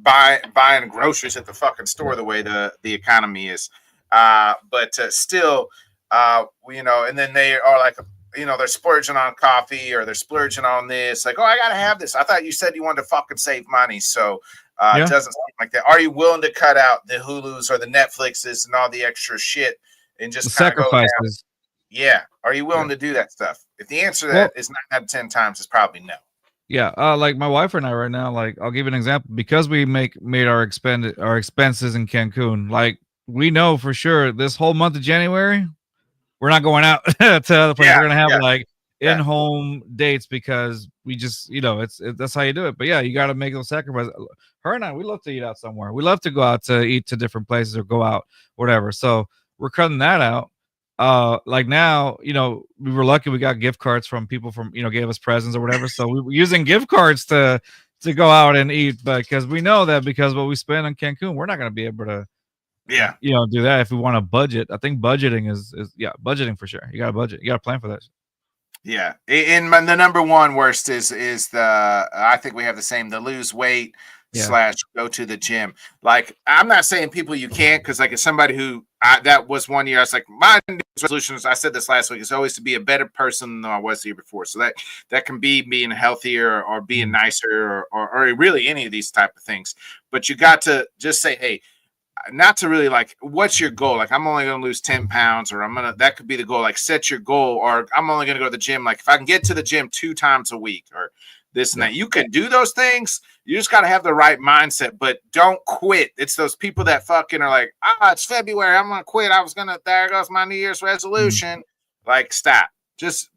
buying groceries at the fucking store, the way the economy is. But still, and then they are like, they're splurging on coffee, or they're splurging on this. Like, oh, I got to have this. I thought you said you wanted to fucking save money. So it doesn't seem like that. Are you willing to cut out the Hulus or the Netflixes and all the extra shit and just sacrifices? Yeah. Are you willing to do that stuff? If the answer to that is 9 out of 10 times, it's probably no. Yeah. Like my wife and I right now, like, I'll give you an example, because we made our expenses in Cancun. Like, we know for sure this whole month of January, we're not going out to other places. We're going to have like in-home dates because we just, that's how you do it. But yeah, you got to make those sacrifices. Her and I, we love to eat out somewhere. We love to go out to eat to different places or go out, whatever. So we're cutting that out. Like now, we were lucky we got gift cards from people from, gave us presents or whatever. So we were using gift cards to go out and eat, but because we know that because what we spend on Cancun, we're not going to be able to, do that if we want to budget. I think budgeting is budgeting for sure. You got to budget. You got to plan for that. Yeah. The number one worst is I think we have the same, the lose weight / go to the gym. Like, I'm not saying people you can't, because like as somebody who that was one year, I was like, my resolutions, I said this last week, is always to be a better person than I was the year before. So that can be being healthier or being nicer or really any of these type of things. But you got to just say, hey, not to really like, what's your goal? Like, I'm only going to lose 10 pounds, or that could be the goal. Like, set your goal, or I'm only going to go to the gym. Like, if I can get to the gym 2 times a week, or this and that, you can do those things. You just got to have the right mindset, but don't quit. It's those people that fucking are like, it's February, I'm going to quit. There goes my New Year's resolution. Like, stop. Just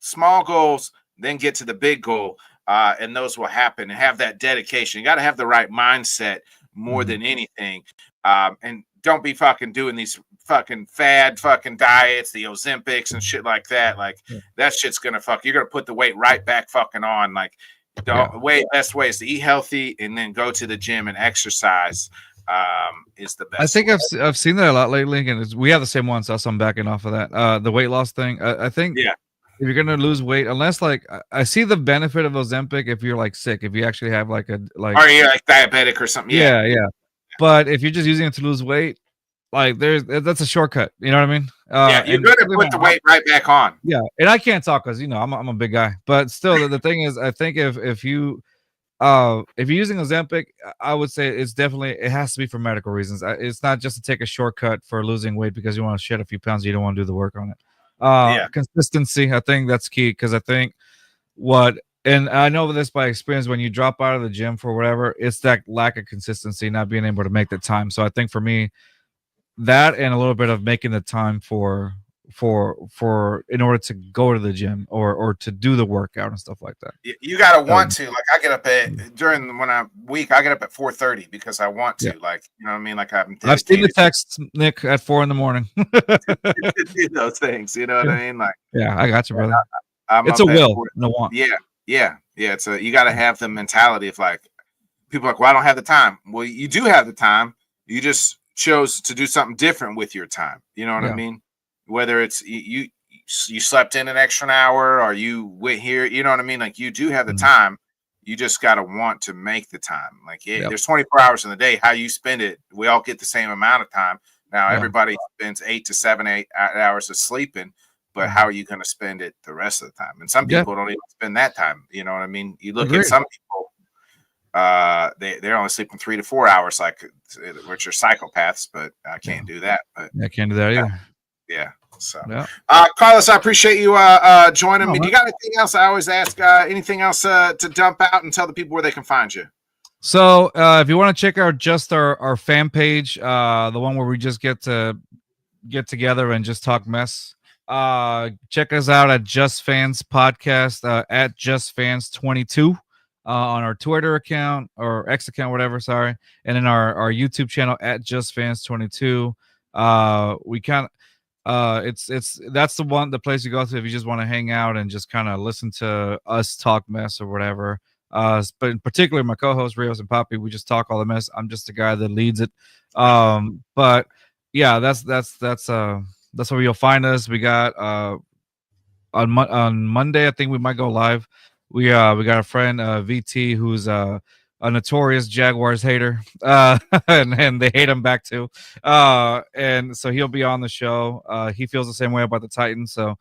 small goals, then get to the big goal. And those will happen, and have that dedication. You got to have the right mindset more than anything. And don't be fucking doing these fucking fad fucking diets, the Ozempics and shit like that. Like, that shit's gonna you're gonna put the weight right back fucking on. Like, the best way is to eat healthy and then go to the gym and exercise. Is the best. I think I've seen that a lot lately, and we have the same one, so I'm backing off of that. The weight loss thing. I think if you're gonna lose weight, unless like I see the benefit of Ozempic if you're like sick, if you actually have or you're like diabetic or something. Yeah. But if you're just using it to lose weight, like that's a shortcut. You know what I mean? You're going to put the weight right back on. Yeah, and I can't talk because I'm a big guy, but still the thing is, I think if you're using Ozempic, I would say it has to be for medical reasons. It's not just to take a shortcut for losing weight because you want to shed a few pounds. You don't want to do the work on it. Consistency, I think that's key, because I think and I know this by experience, when you drop out of the gym for whatever, it's that lack of consistency, not being able to make the time. So I think for me, that and a little bit of making the time for in order to go to the gym or to do the workout and stuff like that. You gotta want to. Like, I get up at I get up at 4:30 because I want to. Like, you know what I mean? Like, I've seen the texts, Nick, at 4 a.m. to do those things. You know what I mean? Like, I got you, brother. It's a will, no want. Yeah. It's you got to have the mentality of like, people are like, well, I don't have the time. Well, you do have the time. You just chose to do something different with your time. You know what I mean? Whether it's you slept in an extra hour, or you went here, you know what I mean? Like, you do have the time. You just got to want to make the time. Like, there's 24 hours in the day. How you spend it, we all get the same amount of time. Now, everybody spends 8 to 8 hours of sleeping. But how are you going to spend it the rest of the time? And some people don't even spend that time. You know what I mean? You look at some people, they're only sleeping 3 to 4 hours, which are psychopaths. But I can't do that. But I can't do that either. Yeah. So, Carlos, I appreciate you joining me. Do you got anything else? I always ask anything else to dump out and tell the people where they can find you. So if you want to check out just our fan page, the one where we just get together and just talk mess. Check us out at Just Fans Podcast, at Just Fans 22 on our Twitter account or X account, whatever. Sorry, and then our YouTube channel at Just Fans 22. We kind of that's the place you go to if you just want to hang out and just kind of listen to us talk mess or whatever. But in particular, my co-host Rios and Poppy, we just talk all the mess. I'm just the guy that leads it. But yeah, that's where you'll find us. We got on Monday, I think we might go live. We got a friend VT who's a notorious Jaguars hater, and they hate him back too. And so he'll be on the show. He feels the same way about the Titans. So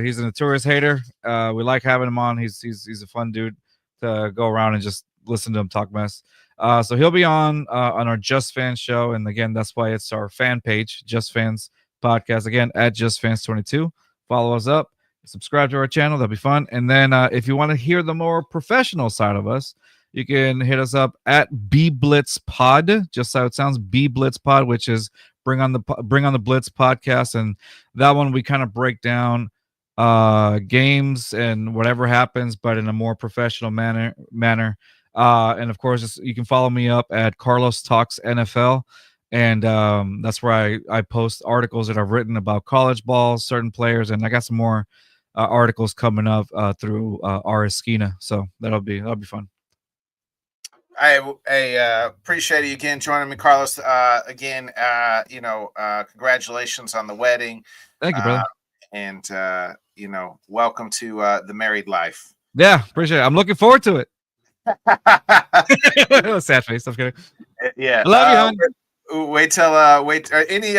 he's a notorious hater. We like having him on. He's a fun dude to go around and just listen to him talk mess. So he'll be on our Just Fans show, and again, that's why it's our fan page, Just Fans Podcast, again at Just Fans 22. Follow us up, subscribe to our channel. That'll be fun. And then if you want to hear the more professional side of us, you can hit us up at B Blitz Pod, just how it sounds, B Blitz Pod, which is Bring on the Blitz podcast. And that one we kind of break down games and whatever happens, but in a more professional manner. And of course, you can follow me up at Carlos Talks NFL. And that's where I post articles that I've written about college ball, certain players, and I got some more articles coming up through our Esquina. So that'll be fun. I appreciate you again joining me, Carlos. Again, congratulations on the wedding. Thank you, brother. And welcome to the married life. Yeah, appreciate it. I'm looking forward to it. Sad face. I'm kidding. Yeah, I love you, hon. Wait till any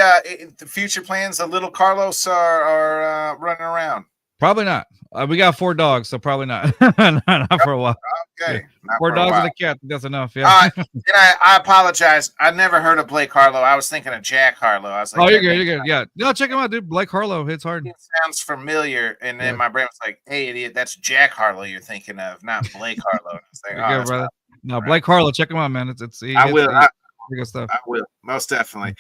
future plans of little Carlos are running around? Probably not. We got 4 dogs, so probably not. not for a while. Okay, yeah. 4 dogs and a cat. That's enough. Yeah. And I apologize. I never heard of Blake Harlow. I was thinking of Jack Harlow. I was like, oh, you're good. You're good. Yeah. No, check him out, dude. Blake Harlow hits hard. It sounds familiar, and then my brain was like, "Hey, idiot, that's Jack Harlow you're thinking of, not Blake Harlow." It's like, you're good, brother. No, Blake Harlow. Check him out, man. I will. Good stuff. I will, most definitely.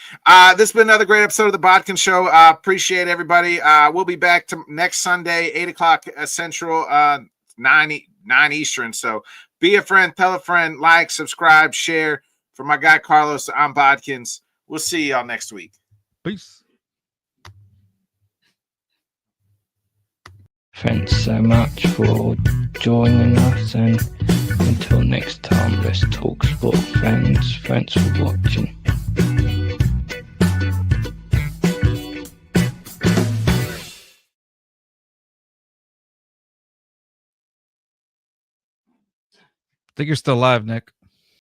This has been another great episode of the Bodkins Show. Appreciate everybody. We'll be back next Sunday, 8 o'clock Central, 9 Eastern. So be a friend, tell a friend, like, subscribe, share. For my guy Carlos, I'm Bodkins. We'll see y'all next week. Peace. Thanks so much for joining us, and until next time, let's talk sport, friends. Thanks for watching. I think you're still live, Nick.